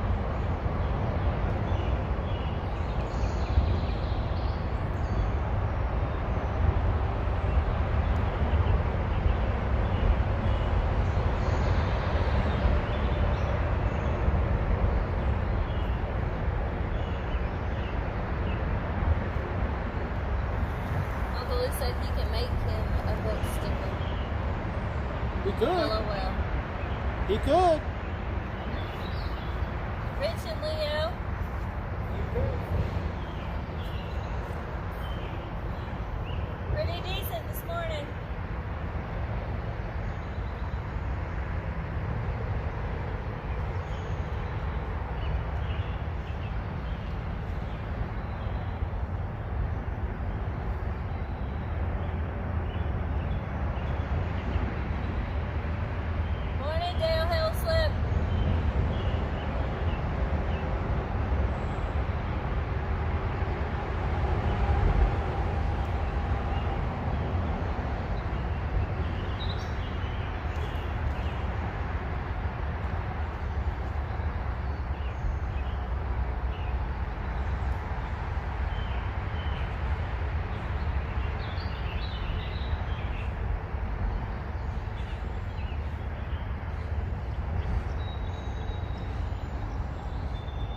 Uncle Lou said he can make him a book sticker. He could. LOL. He could. Rich and Leo. You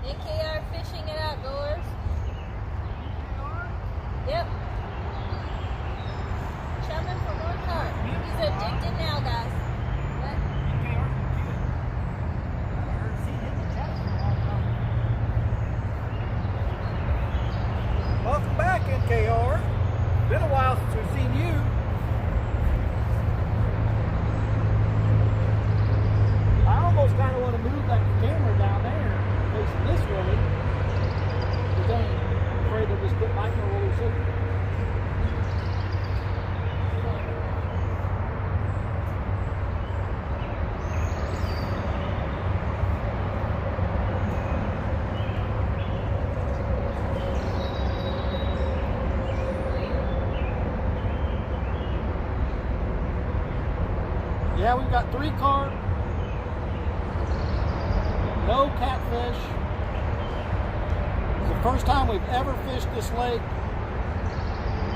NKR Fishing and Outdoors. Yep. Chumming for more carp. He's addicted now, guys. What? Welcome back, NKR. Been a while since we've seen you. I almost kind of want to move that camera down there, facing this way. But then I'm afraid they'll just quit biting or we'll see. Yeah, we've got 3 carp, no catfish. It's the first time we've ever fished this lake.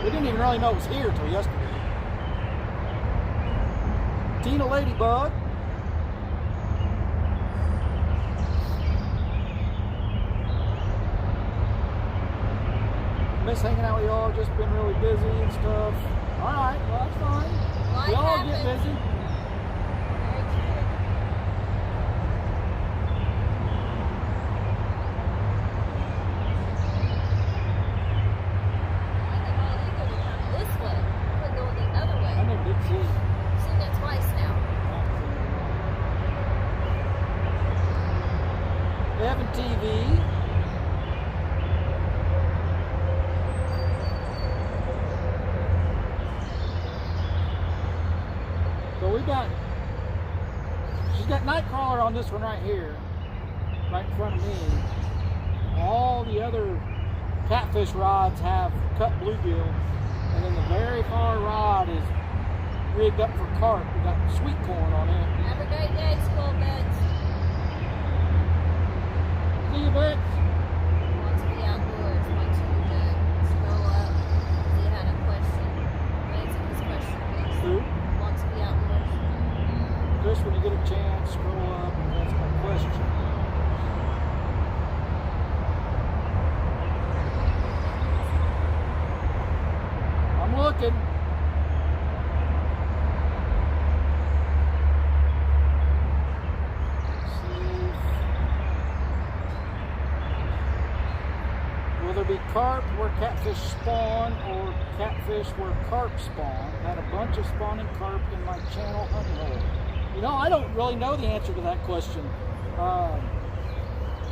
We didn't even really know it was here until yesterday. Tina ladybug. Miss hanging out with y'all, just been really busy and stuff. Alright, well that's fine. Life We all happens. get busy. Very true. I think all illegal to come this way. We're going the other I way. never did see it. Seen it twice now. Evan TV. So she's got night crawler on this one right here, right in front of me. All the other catfish rods have cut bluegill, and then the very far rod is rigged up for carp. We got sweet corn on it. Have a great day, school beds. See you, Bex. Want to be outdoors. Want you to scroll up. He had a question. Answer his question, please. Who? Want to be outdoors. Chris, when you get a chance, scroll up and answer my question. I'm looking. Let's see. Will there be carp where catfish spawn or catfish where carp spawn? Had a bunch of spawning carp in my channel hunting hole. You know, I don't really know the answer to that question.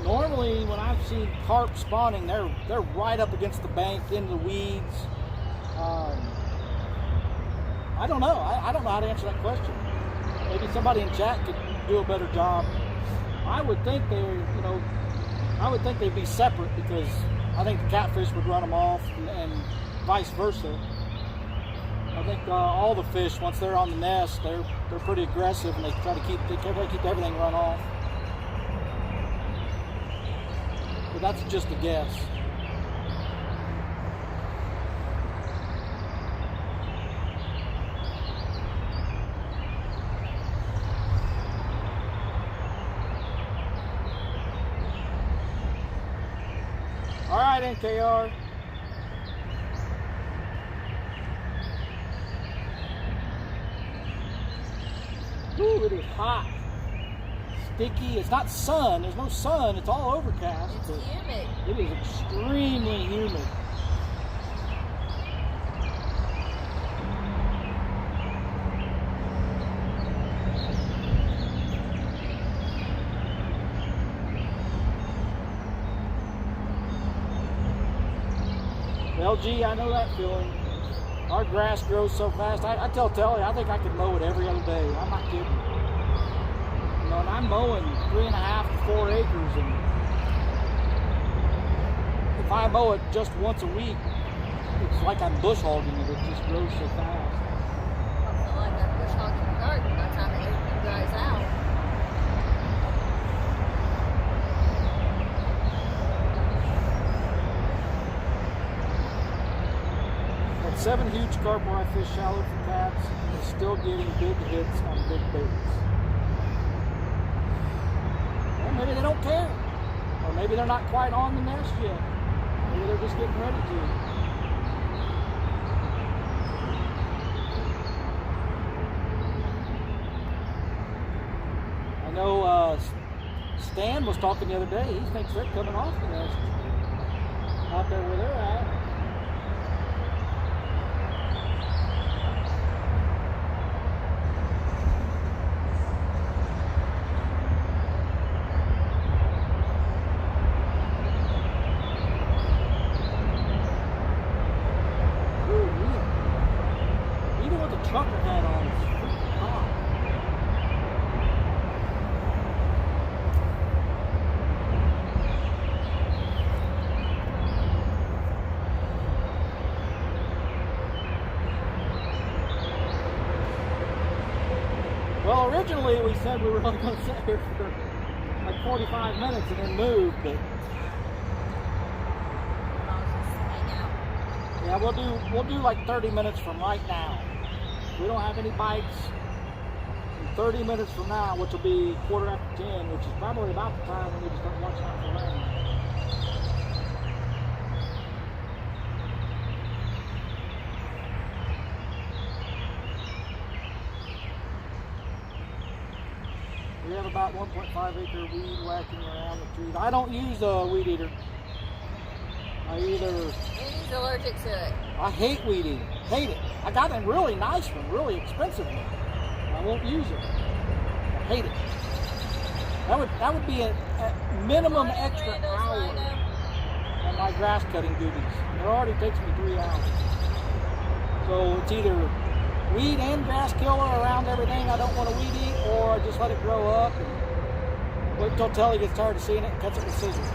Normally, when I've seen carp spawning, they're right up against the bank, in the weeds. I don't know. I don't know how to answer that question. Maybe somebody in chat could do a better job. I would think they'd be separate because I think the catfish would run them off, and vice versa. I think all the fish, once they're on the nest, they're pretty aggressive, and they try to keep everything run off. But that's just a guess. All right, NKR. Ooh, it is hot. Sticky. It's not sun. There's no sun. It's all overcast. It's but humid. it is extremely humid. LG, I know that feeling. Our grass grows so fast. I tell Tellie, I think I could mow it every other day. I'm not kidding. You know, and I'm mowing 3.5 to 4 acres, and if I mow it just once a week, it's like I'm bush hogging it. It just grows so fast. I feel like I'm bush hogging the garden by the time everything dries out. Got 7 huge carp where I fish shallow for cats, and still getting big hits on big baits. Well, maybe they don't care. Or Or maybe they're not quite on the nest yet. Maybe they're just getting ready to. I know Stan was talking the other day. He thinks they're coming off the nest out there where they're at. Trucker hat on. It's freaking hot. Well, originally we said we were only going to sit here for like 45 minutes and then move, but yeah, we'll do like 30 minutes from right now. We don't have any bites. 30 minutes from now, which will be 10:15, which is probably about the time we need to start watching out for rain. We have about 1.5 acre weed whacking around the trees. I don't use a weed eater. He's allergic to it. I hate weed eating. Hate it. I got a really nice one, really expensive one. I won't use it. I hate it. That would be a minimum extra hour on my grass cutting duties. It already takes me 3 hours. So it's either weed and grass killer around everything I don't want to weed eat, or I just let it grow up and wait until Tellie gets tired of seeing it and cuts it with scissors.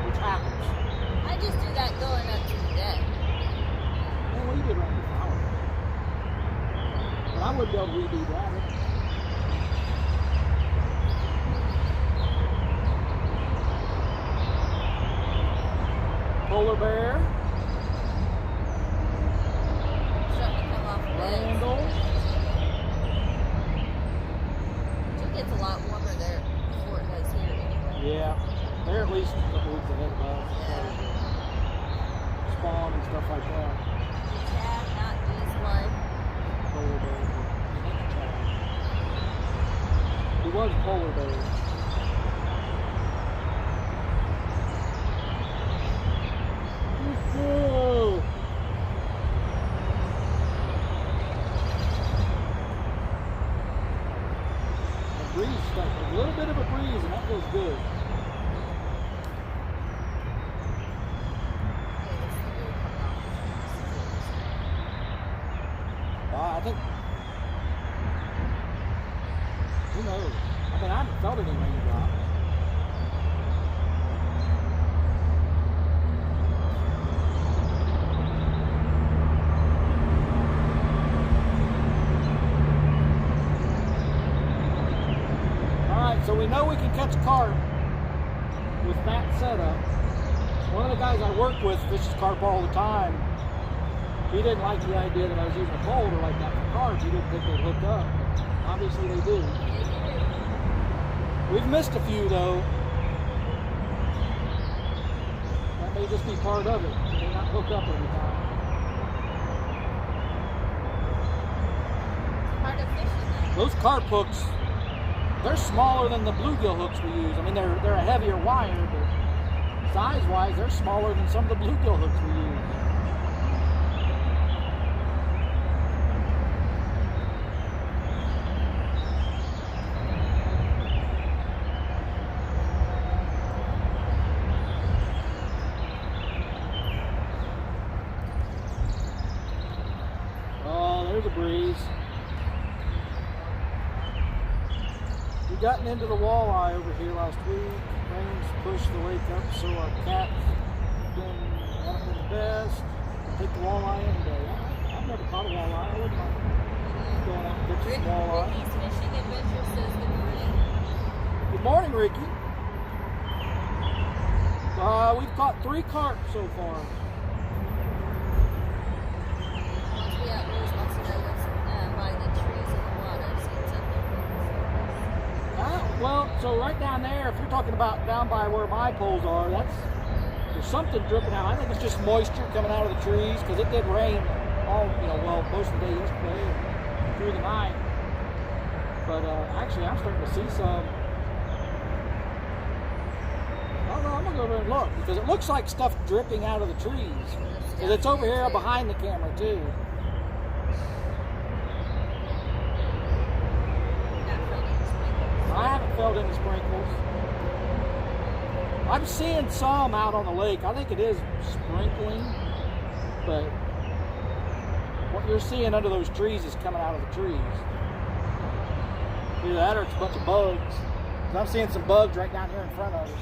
Which happens. I just do that going up to the deck. Man, what do you do around the flower? But I wouldn't be able to weed eat rabbit. Polar bear. Starting to come off the bed. Randall. It gets a lot warmer there before it does here anyway. Yeah, they're at least a couple weeks ahead of us. Spawn and stuff like that. Chad, not this one. Polar bear. He was a polar bear. Whoa. A breeze stuck, a little bit of a breeze, and that feels good. I think, who knows? I mean, I haven't felt any raindrops. Alright, so we know we can catch carp with that setup. One of the guys I work with fishes carp all the time. He didn't like the idea that I was using a boulder like that for carp. He didn't think they'd hook up. Obviously they do. We've missed a few though. That may just be part of it. They may not hook up every time. Part of fishing. Those carp hooks, they're smaller than the bluegill hooks we use. I mean, they're a heavier wire, but size-wise, they're smaller than some of the bluegill hooks we use. There's a breeze. We gotten into the walleye over here last week. Rains pushed the lake up, so our cat's haven't been the best. Take the walleye in today. I've never caught a walleye. I wouldn't mind going out and catching some walleye. Ricky's Fishing Adventure says good morning. Good morning, Ricky. We've caught 3 carp so far. Well, so right down there, if you're talking about down by where my poles are, there's something dripping out. I think it's just moisture coming out of the trees because it did rain most of the day yesterday and through the night. But actually, I'm starting to see some. I don't know, I'm gonna go over and look because it looks like stuff dripping out of the trees. And it's over here behind the camera too. I haven't felt any sprinkles. I'm seeing some out on the lake. I think it is sprinkling, but what you're seeing under those trees is coming out of the trees. Either that or it's a bunch of bugs. I'm seeing some bugs right down here in front of us.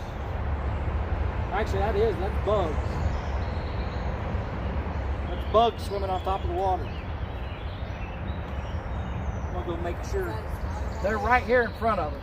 Actually, that's bugs. That's bugs swimming on top of the water. I'm gonna go make sure. They're right here in front of us.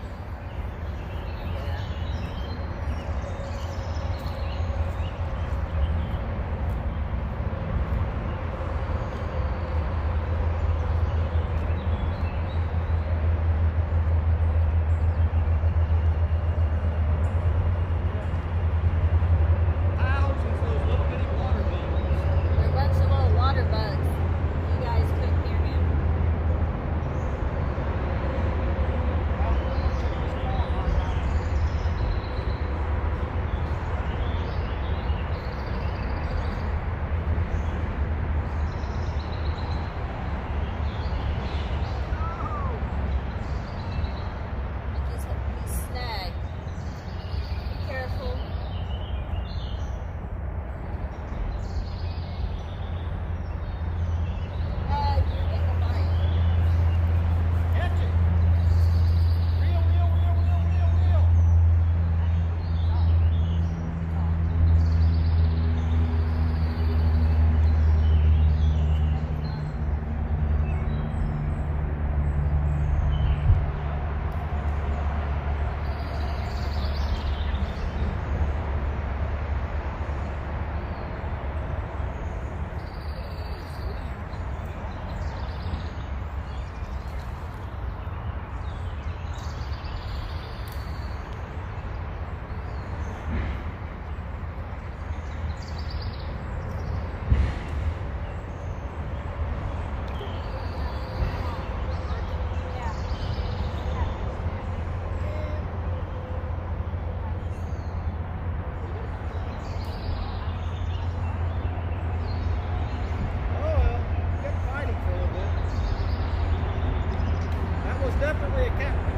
Definitely a catfish.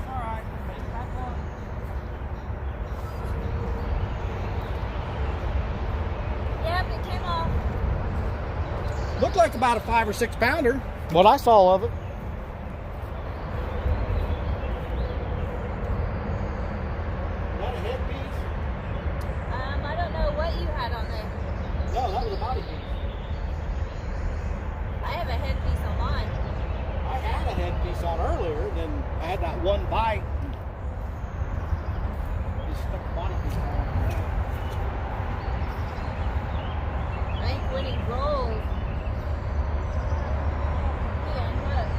Alright, make it back up. Yep, it came off. Looked like about a 5 or 6 pounder. What I saw of it. I don't know what you had on there. No, that was a body piece. I have a headpiece on mine. I had a headpiece on earlier, then I had that one bite. Just stuck the body piece on. Rank winning gold. Yeah, look.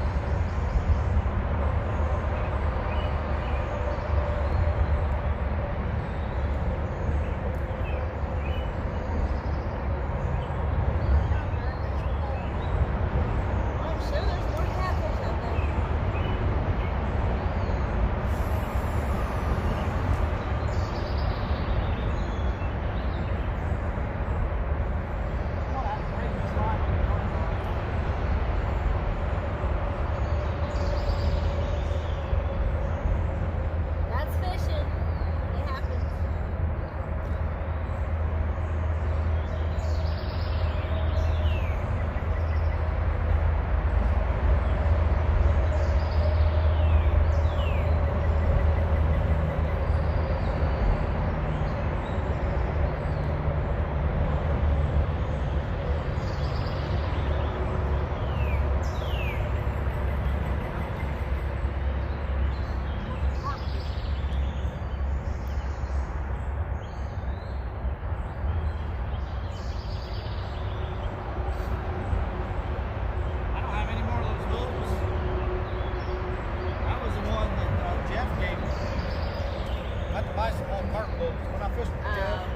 buy some more carp boats when I fish with Jeff.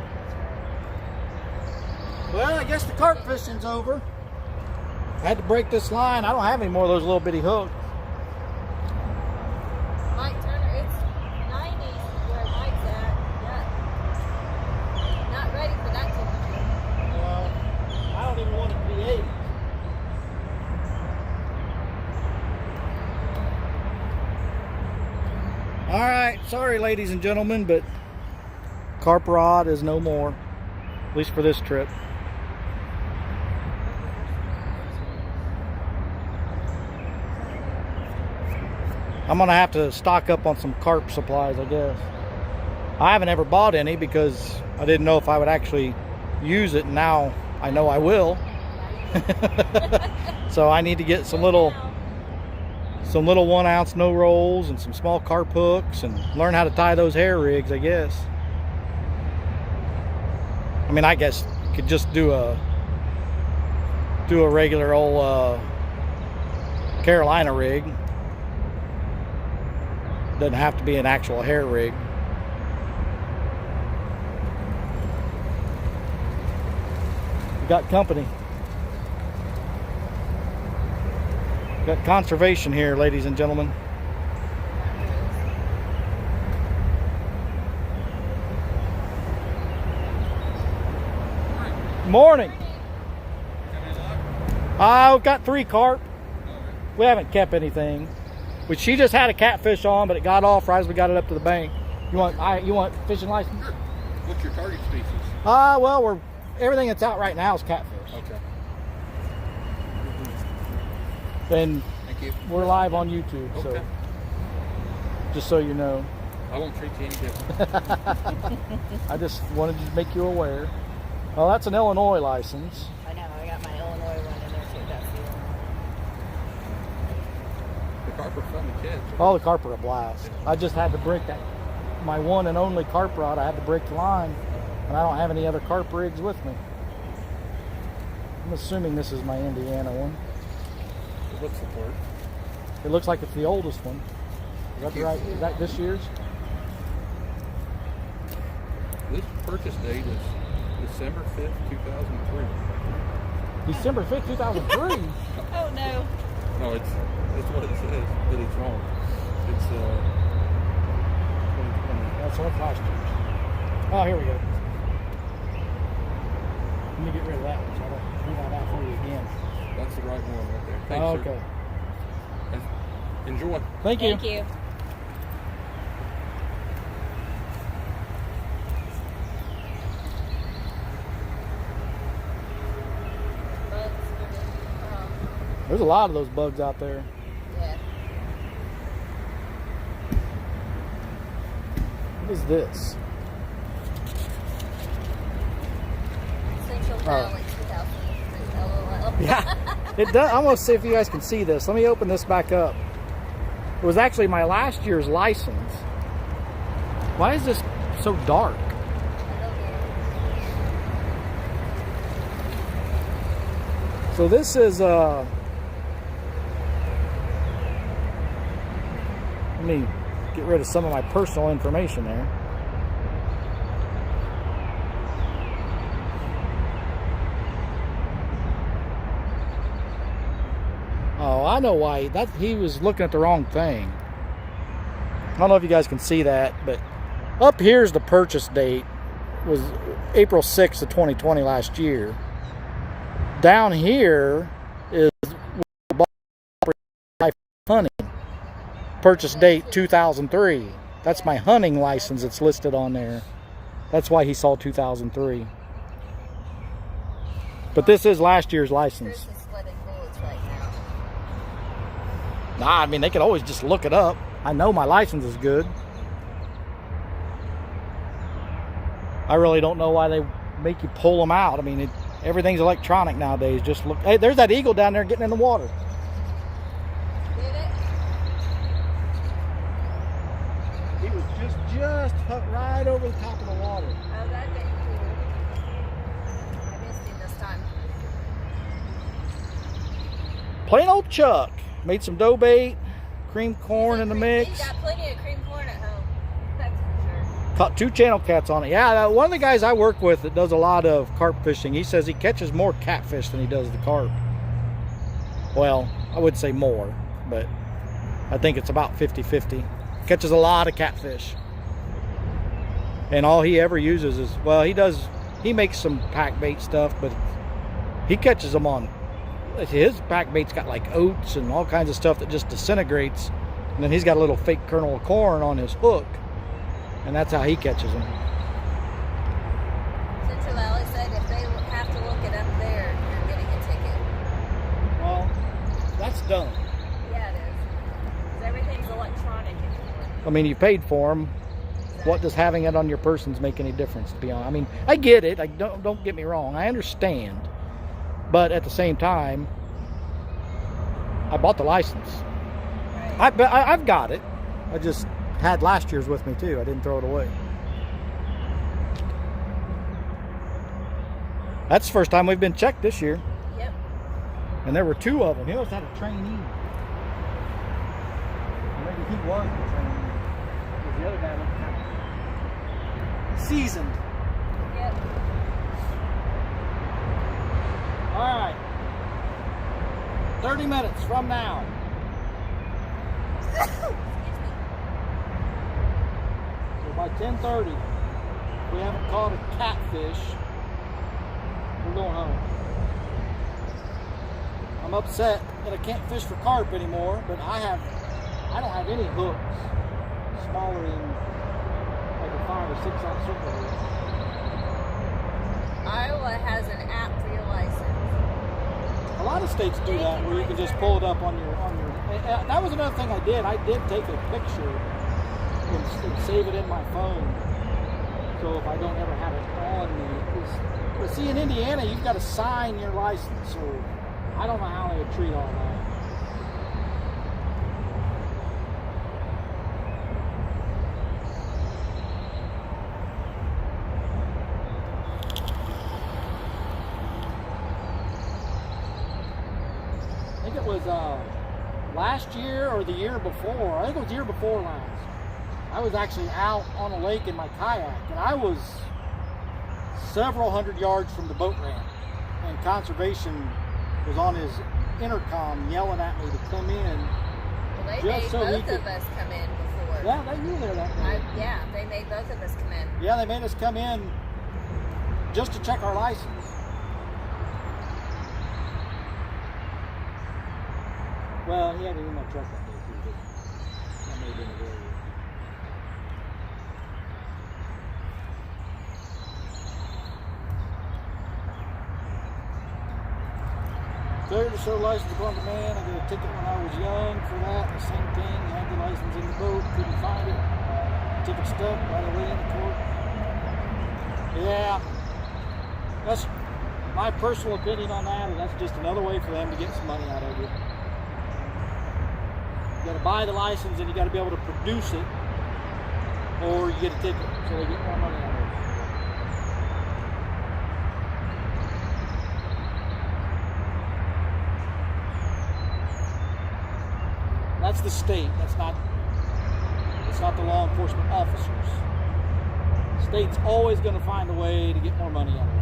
Well, I guess the carp fishing's over. I had to break this line. I don't have any more of those little bitty hooks. Mike Turner, it's 90s where Mike's at. Yeah. Not ready for that temperature. Well, I don't even want it to be 80. All right, sorry ladies and gentlemen, but carp rod is no more, at least for this trip. I'm gonna have to stock up on some carp supplies, I guess. I haven't ever bought any because I didn't know if I would actually use it, and now I know I will. So I need to get some little 1 ounce no rolls and some small carp hooks and learn how to tie those hair rigs, I guess. I mean, I guess you could just do a regular old Carolina rig. Doesn't have to be an actual hair rig. We got company. Got conservation here, ladies and gentlemen. Morning. I've got 3 carp. We haven't kept anything. Which she just had a catfish on, but it got off right as we got it up to the bank. You want fishing license? Sure. What's your target species? Well, everything that's out right now is catfish. Okay. And Thank you. we're live on YouTube, so Okay. just so you know. I won't treat you any different. I just wanted to make you aware. Well, that's an Illinois license. I know, I got my Illinois one in there too. That's the The carp are fun to catch. All the carp are a blast. I just had to break that. My one and only carp rod, I had to break the line, and I don't have any other carp rigs with me. I'm assuming this is my Indiana one. It looks the part. It looks like it's the oldest one. Is that right? Is that this year's? This purchase date is December 5th, 2003. December 5th, 2003? Oh no. No, that's what it says, but it's wrong. It's 2020. That's what last year's. Oh, here we go. Let me get rid of that one so I don't do that out for you again. That's the right one right there. Thanks, Oh, sir. okay. Enjoy. Thank you. Thank you. There's a lot of those bugs out there. Yeah. What is this? Central Valley 2003. LOL. Yeah, it does. I'm gonna see if you guys can see this. Let me open this back up. It was actually my last year's license. Why is this so dark? So this is let me get rid of some of my personal information there. Oh, I know why. He was looking at the wrong thing. I don't know if you guys can see that, but up here's the purchase date. It was April 6th of 2020 last year. Down here is hunting. Purchase date 2003. That's my hunting license that's listed on there. That's why he saw 2003. But this is last year's license. Chris is sweating bullets right now. Nah, I mean, they could always just look it up. I know my license is good. I really don't know why they make you pull them out. I mean, everything's electronic nowadays. Just look. Hey, there's that eagle down there getting in the water. Did it? He was just hooked right over the top of the water. Oh, that didn't cool. I missed him this time. Plain old Chuck. Made some dough bait, cream corn in the mix. He's got plenty of cream corn at home. That's for sure. Caught 2 channel cats on it. Yeah, one of the guys I work with that does a lot of carp fishing, he says he catches more catfish than he does the carp. Well, I would say more, but I think it's about 50-50. Catches a lot of catfish. And all he ever uses is, well, he makes some pack bait stuff, but he catches them on, his pack bait's got like oats and all kinds of stuff that just disintegrates. And then he's got a little fake kernel of corn on his hook. And that's how he catches them. Central Valley said if they have to look it up there, you're getting a ticket. Well, that's done. Yeah, it is. 'Cause everything's electronic anymore. I mean, you paid for them. Exactly. What does having it on your persons make any difference, to be honest? I mean, I get it. Don't get me wrong. I understand. But at the same time, I bought the license. Right. I've got it. I just had last year's with me too. I didn't throw it away. That's the first time we've been checked this year. Yep. And there were 2 of them. He always had a trainee. Maybe he was the trainee. Because the other guy looked kind of seasoned. Yep. All right. 30 minutes from now. So by 10:30, if we haven't caught a catfish, we're going home. I'm upset that I can't fish for carp anymore, but I don't have any hooks smaller than like a 5 or 6 ounce circle hook. Iowa has an app for your license. A lot of states do that, where you can just pull it up on your. That was another thing I did. I did take a picture and save it in my phone, so if I don't ever have it on me. But see, in Indiana, you've got to sign your license, so I don't know how they would treat all that. I think it was last year or the year before. I think it was the year before last. I was actually out on a lake in my kayak, and I was several hundred yards from the boat ramp, and conservation was on his intercom yelling at me to come in. Well, they made Just so both we could- of us come in before. Yeah, you were there that day. Yeah, they made both of us come in. Yeah, they made us come in just to check our license. Well, he had it in my truck that day too, but that may have been a very failure to show license upon demand. I got a ticket when I was young for that. The same thing. Had the license in the boat, couldn't find it. Ticket stuck right away in the court. Yeah, that's my personal opinion on that, and that's just another way for them to get some money out of you. You got to buy the license, and you got to be able to produce it, or you get a ticket, so they get more money out of it. That's the state. That's not the law enforcement officers. The state's always going to find a way to get more money out of it.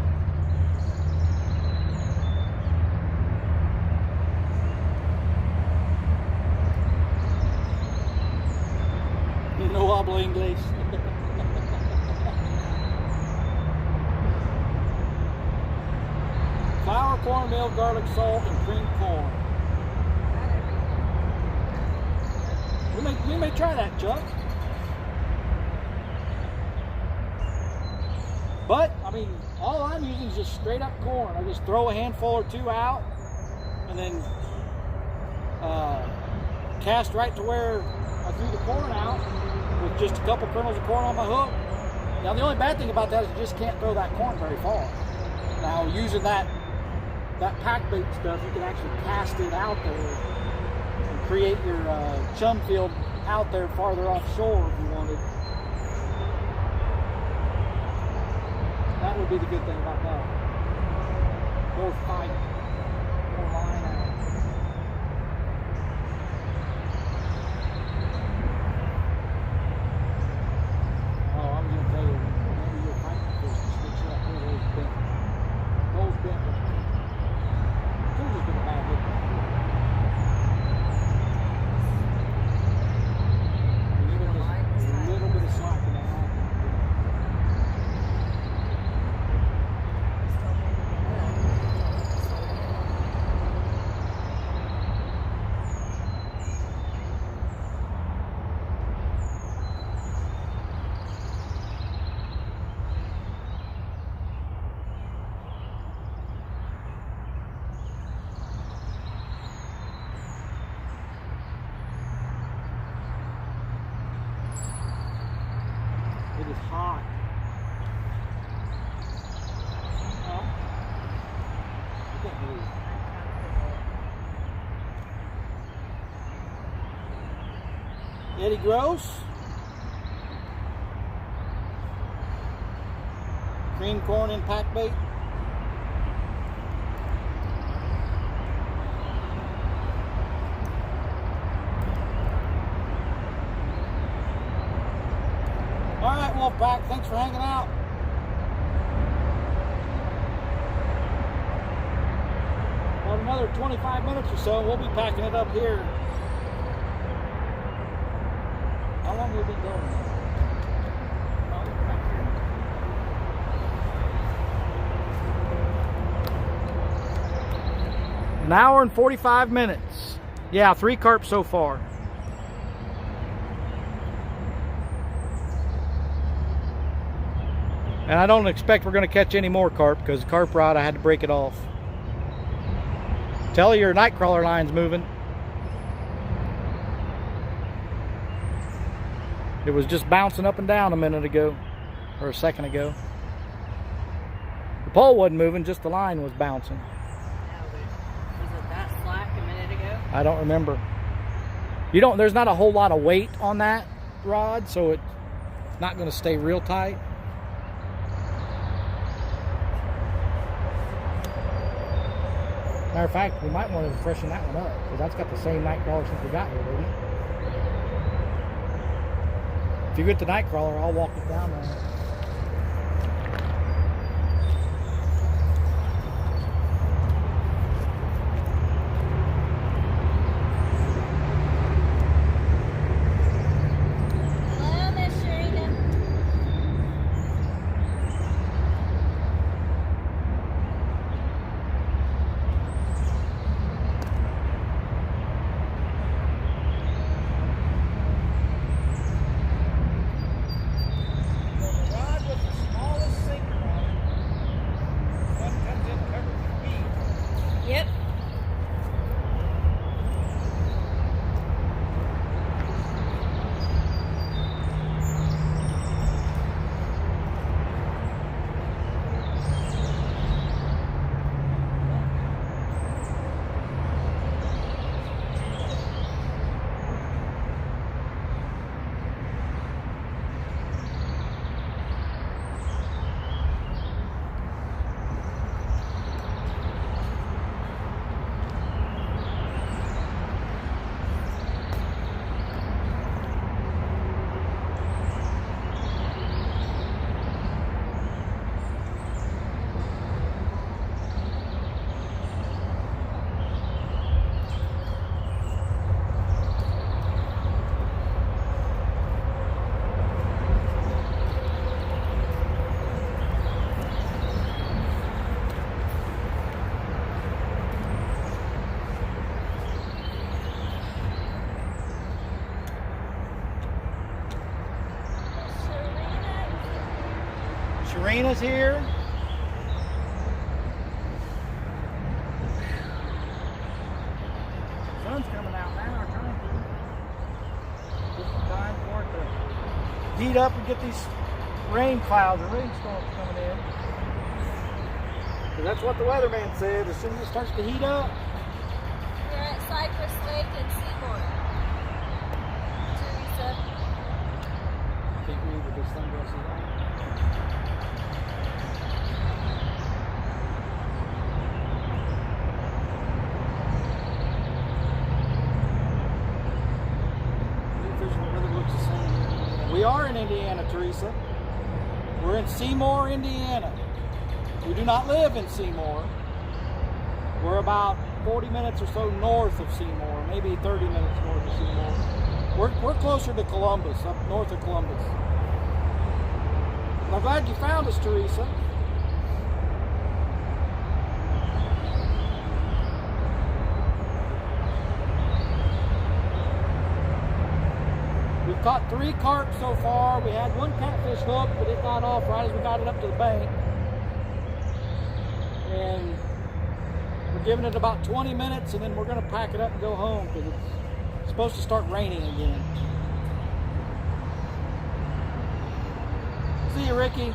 No hablo inglés. Flour, cornmeal, garlic, salt, and cream corn. We may try that, Chuck. But, I mean, all I'm using is just straight up corn. I just throw a handful or 2 out and then cast right to where I threw the corn out with just a couple kernels of corn on my hook. Now, the only bad thing about that is you just can't throw that corn very far. Now, using that pack bait stuff, you can actually cast it out there and create your chum field out there farther offshore if you wanted. That would be the good thing about that. More fight, more line out. Oh, I'm getting is hot. Oh. I can't believe it. Eddie Gross. Cream corn and pack bait. All right, Wolfpack, thanks for hanging out. About another 25 minutes or so, we'll be packing it up here. How long have we been going? An hour and 45 minutes. Yeah, 3 carp so far. And I don't expect we're going to catch any more carp because the carp rod, I had to break it off. Tellie, your night crawler line's moving. It was just bouncing up and down a minute ago, or a second ago. The pole wasn't moving, just the line was bouncing. Was it that slack a minute ago? I don't remember. There's not a whole lot of weight on that rod, so it's not going to stay real tight. Matter of fact, we might want to freshen that one up because that's got the same night crawler since we got here, doesn't it? If you get the night crawler, I'll walk it down there. Hello, Miss Sharina. Yep. Serena's here. Sun's coming out now, or trying to. Just in time for it to heat up and get these rain clouds or rainstorms coming in. 'Cause that's what the weatherman said. As soon as it starts to heat up. We're at Cypress Lake in Seymour. Teresa. Can't believe that this sunglasses on. We are in Indiana, Teresa. We're in Seymour, Indiana. We do not live in Seymour. We're about 40 minutes or so north of Seymour, maybe 30 minutes north of Seymour. We're closer to Columbus, up north of Columbus. I'm glad you found us, Teresa. We've caught 3 carp so far. We had 1 catfish hook, but it got off right as we got it up to the bank. And we're giving it about 20 minutes, and then we're going to pack it up and go home because it's supposed to start raining again. See you, Ricky.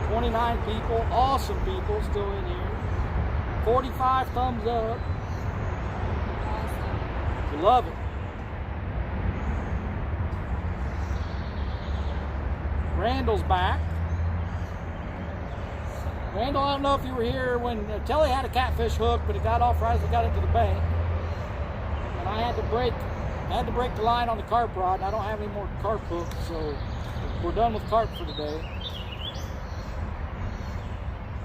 "29 people, awesome people still in here. 45 thumbs up. Awesome. We love it. Randall's back. Randall, I don't know if you were here when Tellie had a catfish hook, but it got off right as we got into the bank. And I had to break the line on the carp rod, and I don't have any more carp hooks, so we're done with carp for today.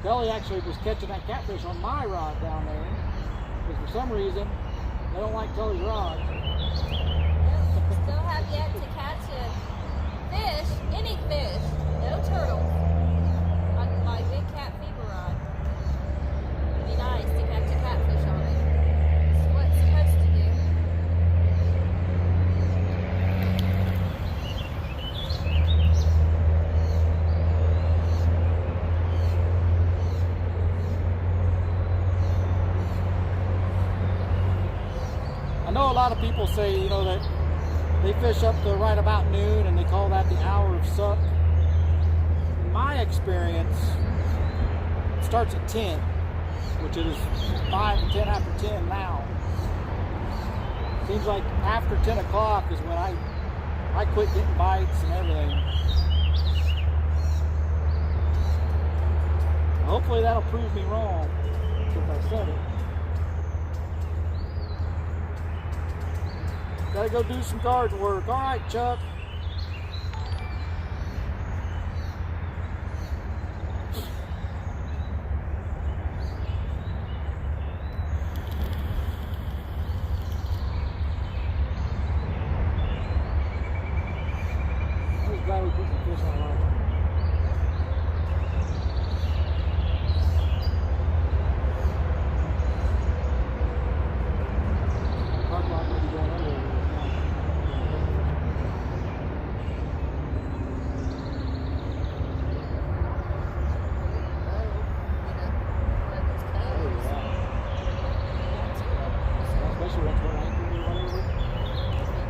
Tellie actually was catching that catfish on my rod down there, because for some reason they don't like Tellie's rods. Yep. Still have yet to catch a fish, any fish, no turtles, on my big cat fever rod. It'd be nice to catch a catfish on it. It's what it's supposed to do. I know a lot of people say, you know, that they fish up to right about noon and they call that the hour of suck. In my experience, it starts at 10, which it is 5 to 10 after 10 now. Seems like after 10 o'clock is when I quit getting bites and everything. Hopefully that'll prove me wrong since I said it. Gotta go do some garden work. All right, Chuck. I'm just glad we put some fish on line. Parking lot may be going under there. Especially once we're anchored or whatever.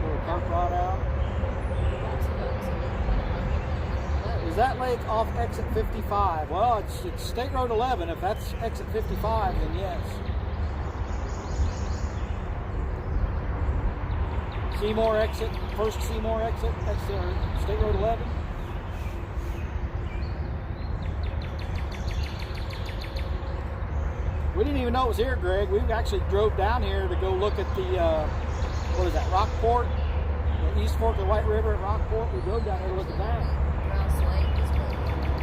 Throw a carp rod out. Is that lake off exit 55? Well, it's State Road 11. If that's exit 55, then yes. Seymour exit, first Seymour exit, that's State Road 11. We didn't even know it was here, Greg. We actually drove down here to go look at the, what is that, Rockford? The East Fork of the White River at Rockford. We drove down there to look at that. Grouse Lake is good.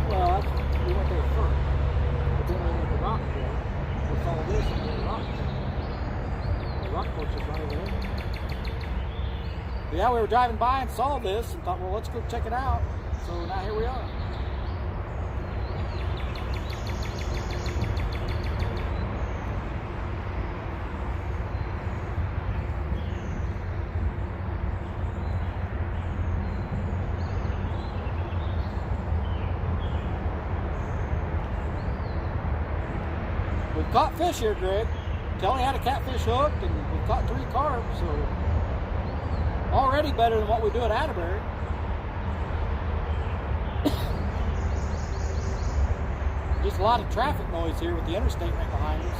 Well, we went there first. But then we went to Rockford. We saw this and then Rockford. The Rockford's just right over there. But yeah, we were driving by and saw this and thought, well, let's go check it out. So now here we are. We've caught fish here, Greg. Tellie had a catfish hooked, and we've caught 3 carp, so already better than what we do at Atterbury. Just a lot of traffic noise here with the interstate right behind us.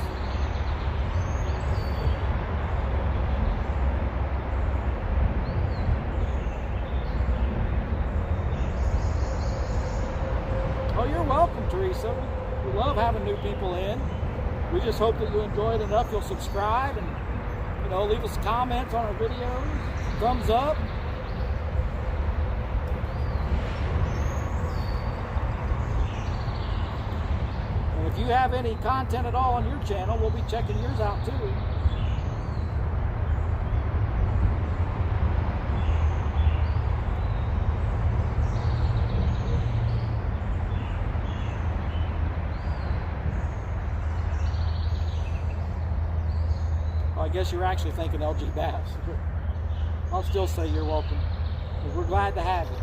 Oh, you're welcome, Teresa. We love having new people in. We just hope that you enjoy it enough you'll subscribe and, you know, leave us comments on our videos, thumbs up. And if you have any content at all on your channel, we'll be checking yours out too. I guess you're actually thinking LG Bass, but I'll still say you're welcome. We're glad to have you.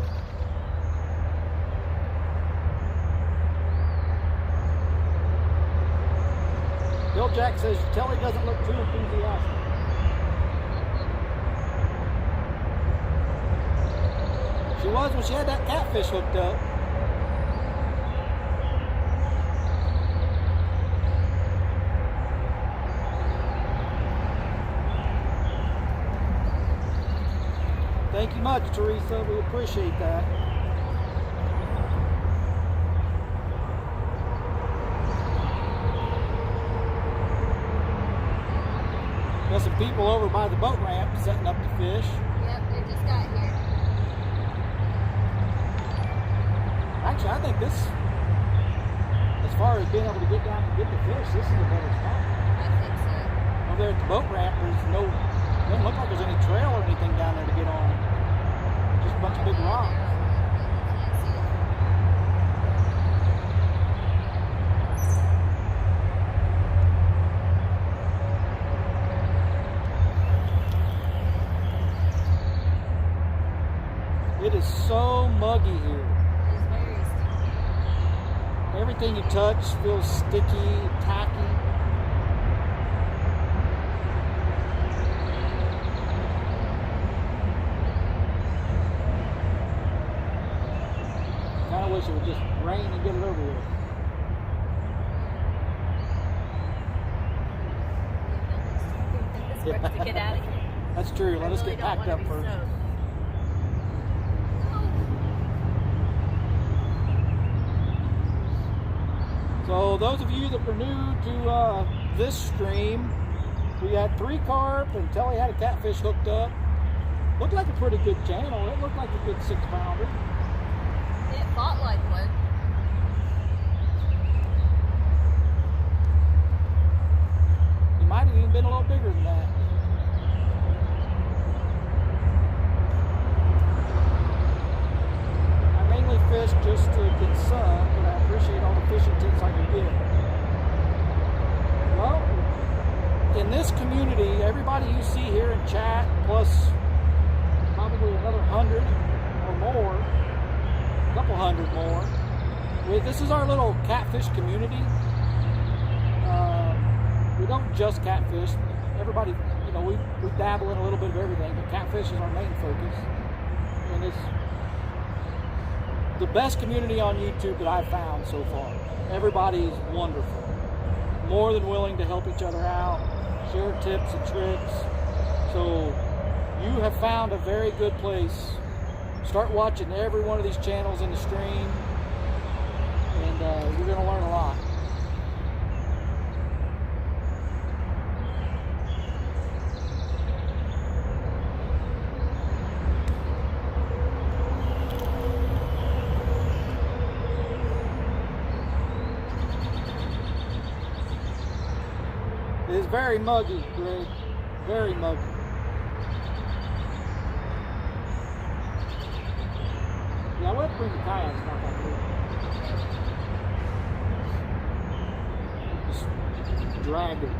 Bill Jack says Tellie doesn't look too enthusiastic. was when she had that catfish hooked up. Thank you much, Teresa. We appreciate that. Got some people over by the boat ramp setting up the fish. Yep, they just got here. Actually, I think this, as far as being able to get down and get the fish, this is a better spot. I think so. Over there at the boat ramp, doesn't look like there's any trail or anything down there to get on. Just a bunch of big rocks. Can't see it. It is so muggy here. It's very sticky. Everything you touch feels sticky, tacky. Kind of wish it would just rain and get it over with. It's worth to get out of here. That's true. Let us get packed up first. So those of you that were new to this stream, we had 3 carp and Tellie had a catfish hooked up. Looked like a pretty good channel. It looked like a good 6-pounder. It fought like one. It might have even been a little bigger than that. I mainly fish just to get sun, but I appreciate all the fishing tips I can get. Well, in this community, everybody you see here in chat, plus probably another 100 or more, a couple hundred more. This is our little catfish community. We don't just catfish. Everybody, you know, we dabble in a little bit of everything, but catfish is our main focus. And it's the best community on YouTube that I've found so far. Everybody's wonderful. More than willing to help each other out, share tips and tricks. So you have found a very good place. Start watching every one of these channels in the stream, and you're going to learn a lot. It is very muggy, Greg. Very muggy. Yeah, I went bring the kayaks not that good. Just drag it.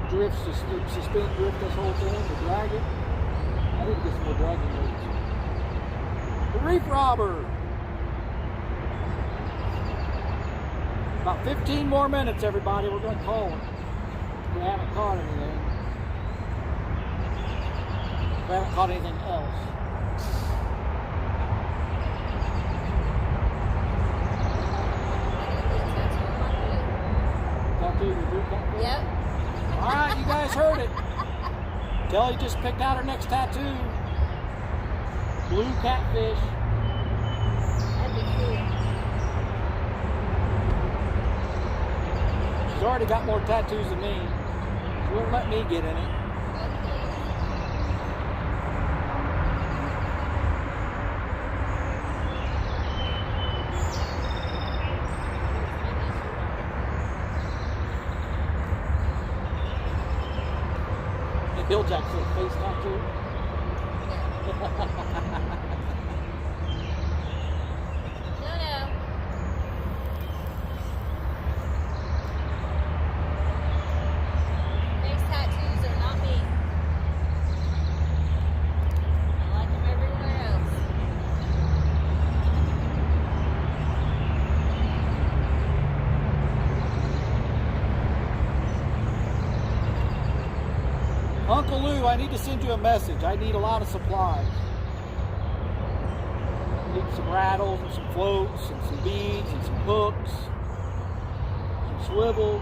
Drift, suspend drift this whole thing, to drag it. I need to get some more dragging weights. The reef robber. About 15 more minutes, everybody. We're going to call it. We haven't caught anything. We haven't caught anything else. Yep. Alright, you guys heard it. Tellie just picked out her next tattoo. Blue catfish. That'd be cool. She's already got more tattoos than me. She won't let me get in it. Bill Jackson face tattoo. No. Face tattoos are not me. I like them everywhere else. Uncle Lou, I need to send you a message. I need a lot of supplies. Need some rattles and some floats and some beads and some hooks, some swivels.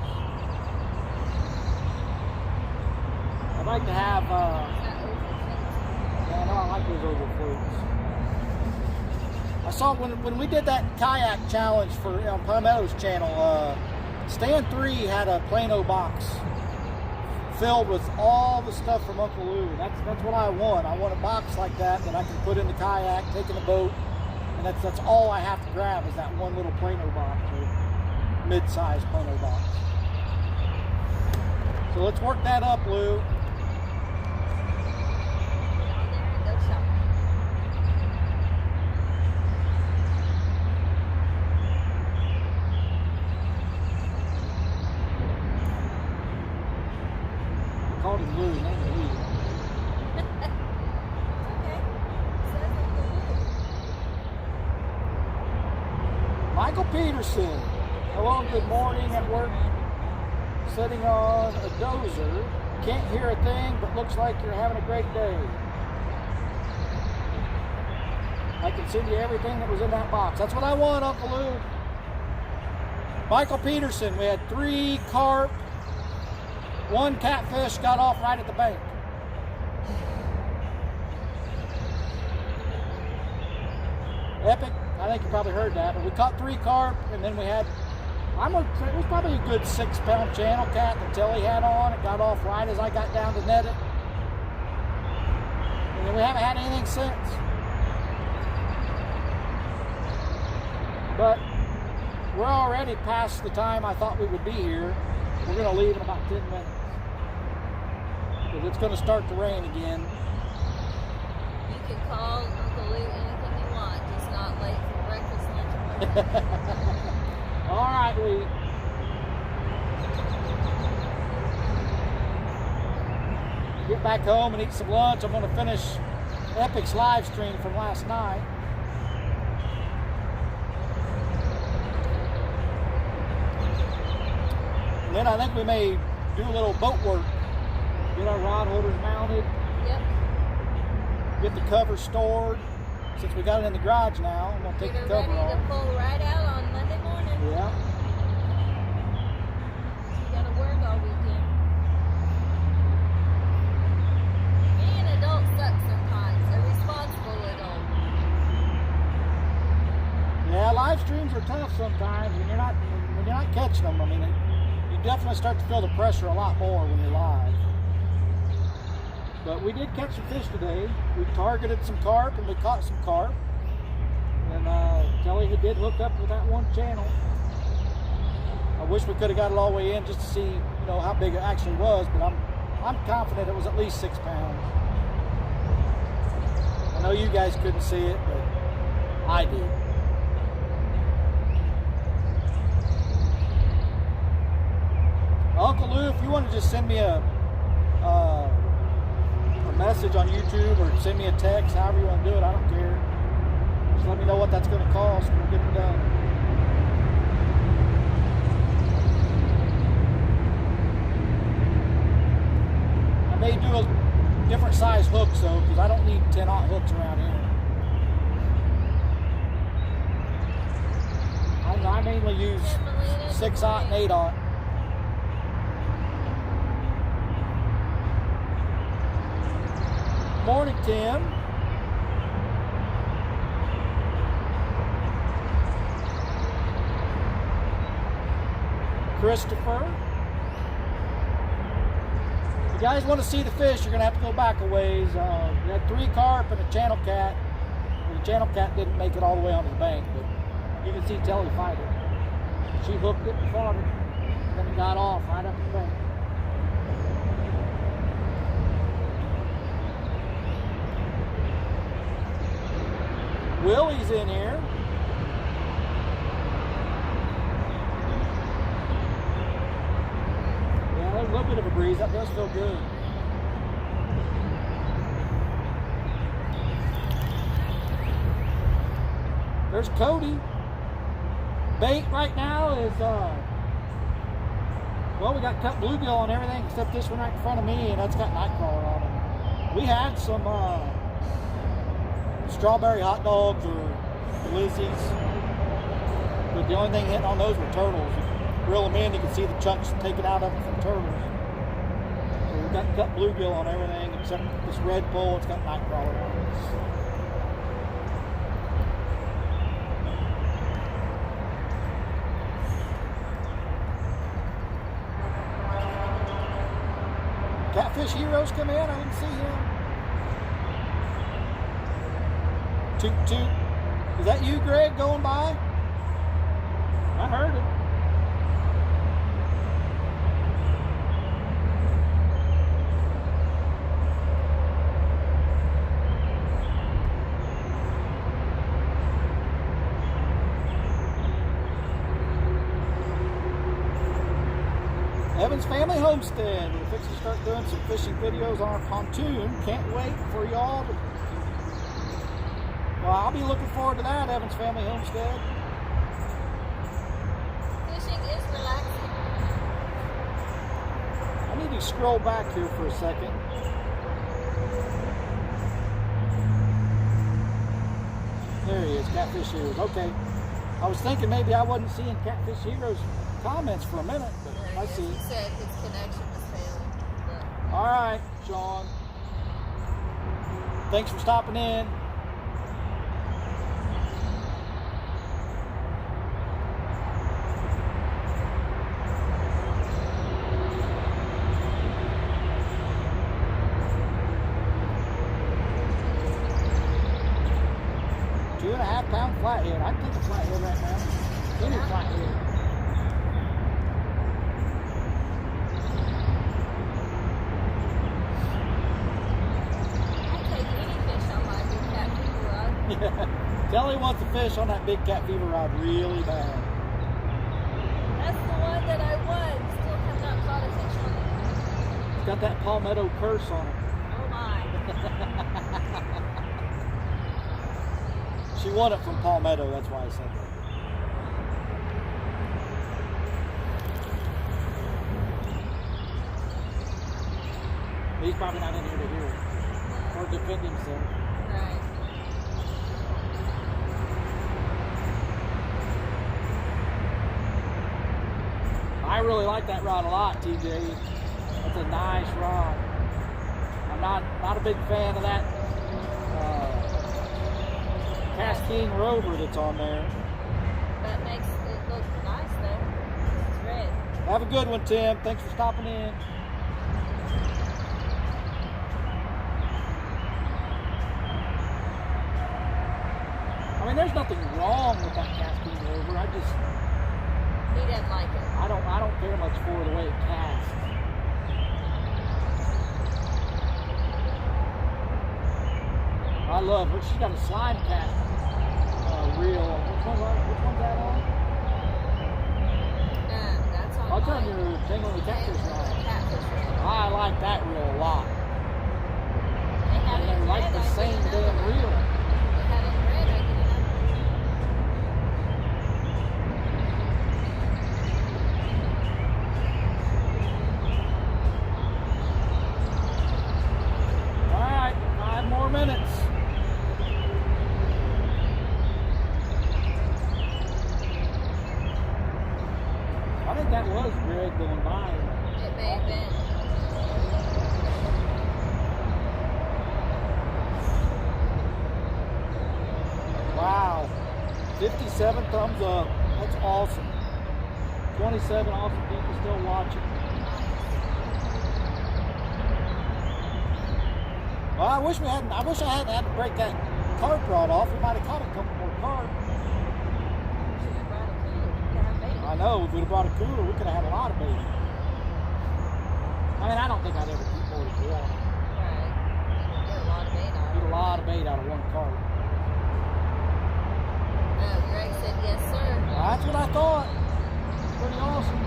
I'd like to have, yeah, I know I like those oval floats. I saw when we did that kayak challenge for on Palmetto's channel, Stand 3 had a Plano box filled with all the stuff from Uncle Lou. That's what I want. I want a box like that I can put in the kayak, take in the boat, and that's all I have to grab is that one little Plano box, or mid-sized Plano box. So let's work that up, Lou. Called him Lou, not Lou. Okay. Says Uncle Lou. Michael Peterson. Hello, good morning at work. Sitting on a dozer. Can't hear a thing, but looks like you're having a great day. I can send you everything that was in that box. That's what I want, Uncle Lou. Michael Peterson, we had 3 carp. 1 catfish got off right at the bank. Epic. I think you probably heard that, but we caught 3 carp, and then we had, it was probably a good 6-pound channel cat that Tellie had on. It got off right as I got down to net it. And then we haven't had anything since. But we're already past the time I thought we would be here. We're going to leave in about 10 minutes. Because it's going to start to rain again. You can call Uncle Lou anything you want, just not late for breakfast, lunch, or dinner. All right, Lee. Get back home and eat some lunch. I'm going to finish Epic's live stream from last night. And then I think we may do a little boat work. Get our rod holders mounted. Yep. Get the cover stored. Since we got it in the garage now, I'm going to take the cover ready off. to pull right out on Monday morning. Yeah. You got to work all weekend. Being an adult sucks sometimes. A responsible adult. Yeah, live streams are tough sometimes when you're not catching them. I mean, you definitely start to feel the pressure a lot more when you're live. But we did catch some fish today. We targeted some carp and we caught some carp. And Tellie did hook up with that one channel. I wish we could have got it all the way in just to see, how big it actually was. But I'm confident it was at least 6 pounds. I know you guys couldn't see it, but I did. Uncle Lou, if you want to just send me a message on YouTube or send me a text, however you want to do it, I don't care. Just let me know what that's going to cost and we'll get it done. I may do a different size hooks though, because I don't need 10-aught hooks around here. I mainly use 6-aught and 8-aught. Morning, Tim. Christopher. If you guys want to see the fish, you're going to have to go back a ways. We had 3 carp and a channel cat. Well, the channel cat didn't make it all the way onto the bank, but you can see Tellie fight it. She hooked it and fought it, and then it got off right up the bank. Willie's in here. Yeah, there's a little bit of a breeze. That does feel good. There's Cody. Bait right now is, well, we got cut bluegill on everything except this one right in front of me, and that's got nightcrawler on it. We had some strawberry hot dogs or glizzies. But the only thing hitting on those were turtles. You reel them in, you can see the chunks taken out of them from turtles. So we've got cut bluegill on everything except this red pole. It's got night crawler on it. Catfish Heroes come in. I didn't see him. Toot toot. Is that you, Greg, going by? I heard it. Evans Family Homestead. We're fixing to start doing some fishing videos on our pontoon. Can't wait for y'all to... Well, I'll be looking forward to that, Evans Family Homestead. Fishing is relaxing. I need to scroll back here for a second. There he is, Catfish Heroes. Okay. I was thinking maybe I wasn't seeing Catfish Heroes comments for a minute, but I see. He said his connection was failing. But... All right, Sean. Thanks for stopping in. £2.5 flathead. I'd take a flathead right now. Any flathead. I'll take any fish on my big cat fever rod. Yeah. Tellie wants to fish on that big cat fever rod really bad. That's the one that I won. Still have not caught a fish on it. It's got that palmetto curse on it. Oh my. She won it from Palmetto, that's why I said that. He's probably not in here to hear it or defend himself. Right. I really like that rod a lot, TJ. That's a nice rod. I'm not a big fan of that Cast King Rover that's on there. That makes it look nice though. It's red. Have a good one, Tim. Thanks for stopping in. I mean, there's nothing wrong with that Cast King Rover. I just... He doesn't like it. I don't care much for the way it casts. I love her. She's got a slime cat reel. Which one's that on? That's on. I'll turn your thing on the catfish rod. Catfish rod. I like that reel a lot. They have And it they're like red, the I get same another damn one. reel. They have it red, I get another one. All right, 5 more minutes. I think that was Greg going by. It may have been. Wow. 57 thumbs up. That's awesome. 27 awesome people still watching. Well, I wish I hadn't had to break that carp rod off. We might have caught a couple more carp. Should have brought a cooler. We could have bait. I know, if we'd have brought a cooler, we could have had a lot of bait. I mean, I don't think I'd ever keep more than one. Right. Get a lot of bait out of Get it. a lot of bait out of one carp. Oh, Greg said yes, sir. That's what I thought. Pretty awesome.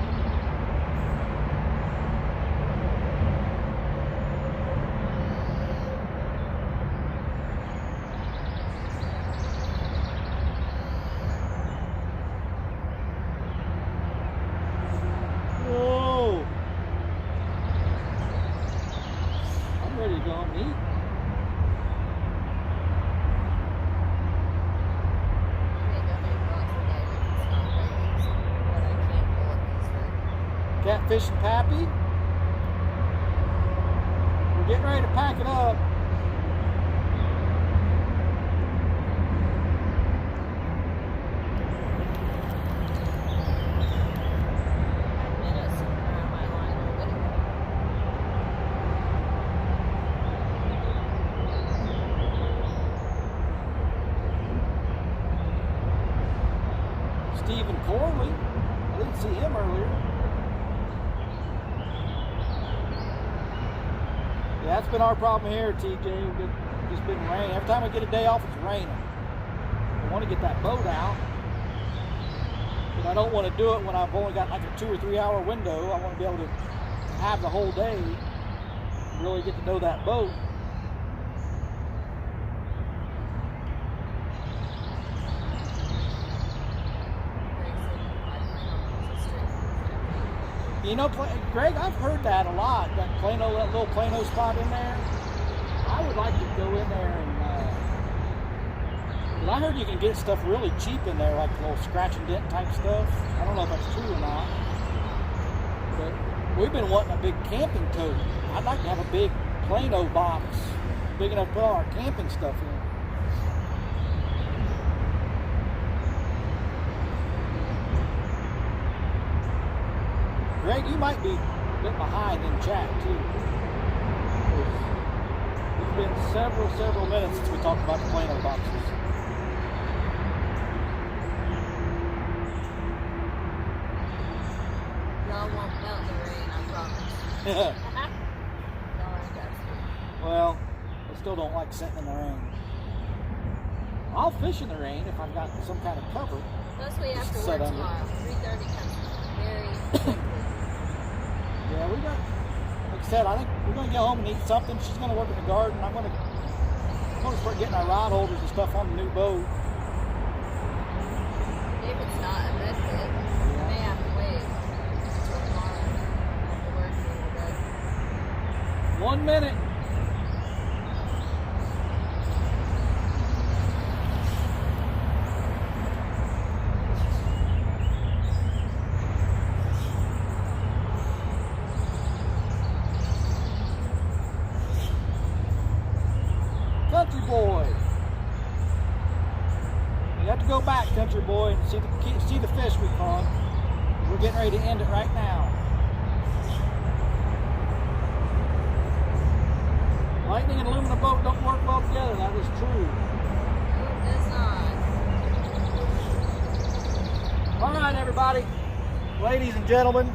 Whoa. I'm ready to go home and eat. Catfishing Pappy. We're getting ready to pack it up. Stephen Corley. I didn't see him earlier. Yeah, that's been our problem here, TJ. It's just been raining. Every time we get a day off, it's raining. I want to get that boat out, but I don't want to do it when I've only got like a 2 or 3 hour window. I want to be able to have the whole day and really get to know that boat. You know, Greg, I've heard that a lot. That Plano, that little Plano spot in there. I would like to go in there and. But I heard you can get stuff really cheap in there, like little scratch and dent type stuff. I don't know if that's true or not. But we've been wanting a big camping tote. I'd like to have a big Plano box, big enough to put all our camping stuff in. Greg, you might be a bit behind in chat too. It's been several minutes since we talked about the Plano boxes. Y'all won't melt in the rain, I promise. Well, I still don't like sitting in the rain. I'll fish in the rain if I've got some kind of cover. Plus we have to work tomorrow. 3:30 comes very quickly. Yeah, we got, like I said, I think we're going to get home and eat something. She's going to work in the garden. I'm going to start getting our rod holders and stuff on the new boat. If it's not a bed fit, we may have to wait until tomorrow after work a little bit. 1 minute. Country boy. You have to go back, country boy, and see the fish we caught. We're getting ready to end it right now. Lightning and aluminum boat don't work well together. That is true. It does not. All right, everybody, ladies and gentlemen,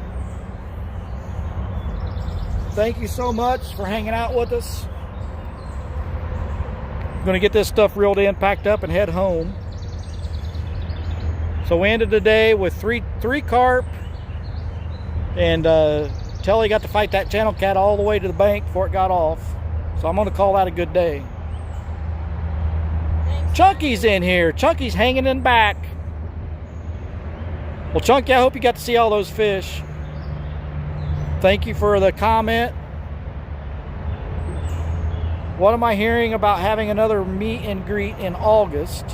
thank you so much for hanging out with us. I'm going to get this stuff reeled in, packed up, and head home. So we ended the day with three carp, and Tellie got to fight that channel cat all the way to the bank before it got off. So I'm going to call that a good day. Thanks. Chunky's in here. Chunky's hanging in back. Well, Chunky, I hope you got to see all those fish. Thank you for the comment. What am I hearing about having another meet and greet in August?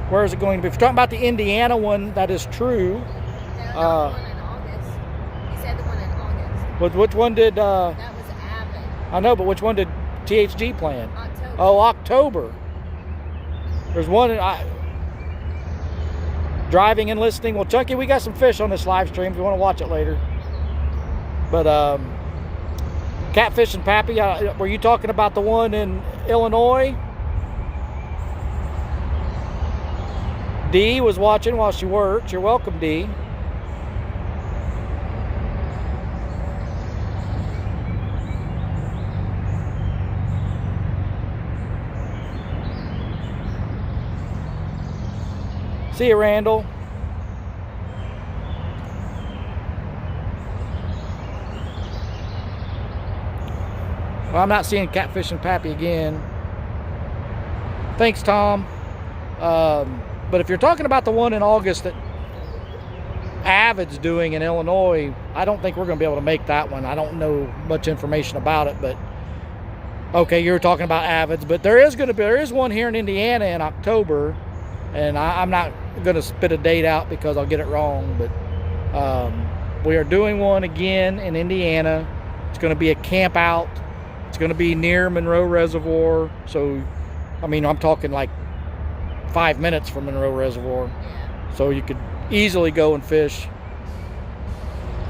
Where is it going to be? If you're talking about the Indiana one, that is true. No, not the one in August. He said the one in August. Which one did... That was Avid. I know, but which one did THG plan? October. Oh, October. There's one... driving and listening. Well, Chunky, we got some fish on this live stream if you want to watch it later. But... Catfishing Pappy, were you talking about the one in Illinois? Dee was watching while she worked. You're welcome, Dee. See you, Randall. Well, I'm not seeing Catfishing Pappy again. Thanks, Tom. But if you're talking about the one in August that Avid's doing in Illinois, I don't think we're going to be able to make that one. I don't know much information about it, but okay, you're talking about Avid's, but there is one here in Indiana in October, and I'm not going to spit a date out because I'll get it wrong, but we are doing one again in Indiana. It's going to be a camp out. It's going to be near Monroe Reservoir. So, I mean, I'm talking like 5 minutes from Monroe Reservoir. So you could easily go and fish.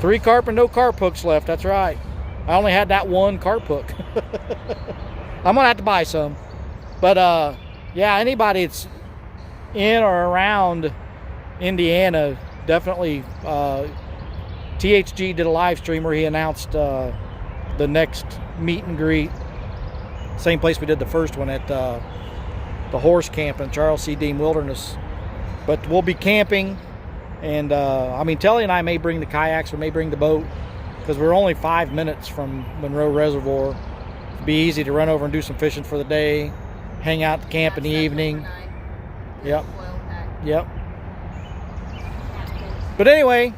3 carp and no carp hooks left. That's right. I only had that one carp hook. I'm going to have to buy some. But, yeah, anybody that's in or around Indiana, definitely. THG did a live stream where he announced the next meet and greet. Same place we did the first one at the horse camp in Charles C. Dean Wilderness. But we'll be camping, and I mean, Tellie and I may bring the kayaks or may bring the boat, because we're only 5 minutes from Monroe Reservoir. It'd be easy to run over and do some fishing for the day, hang out at the camp in the evening. Yep. Yep. But anyway,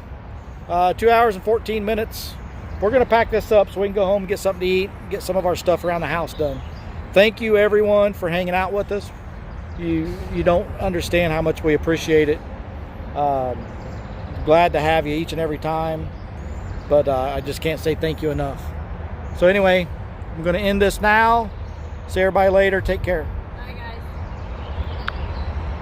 2 hours and 14 minutes. We're going to pack this up so we can go home and get something to eat, get some of our stuff around the house done. Thank you, everyone, for hanging out with us. You don't understand how much we appreciate it. Glad to have you each and every time, but I just can't say thank you enough. So anyway, I'm going to end this now. See everybody later. Take care.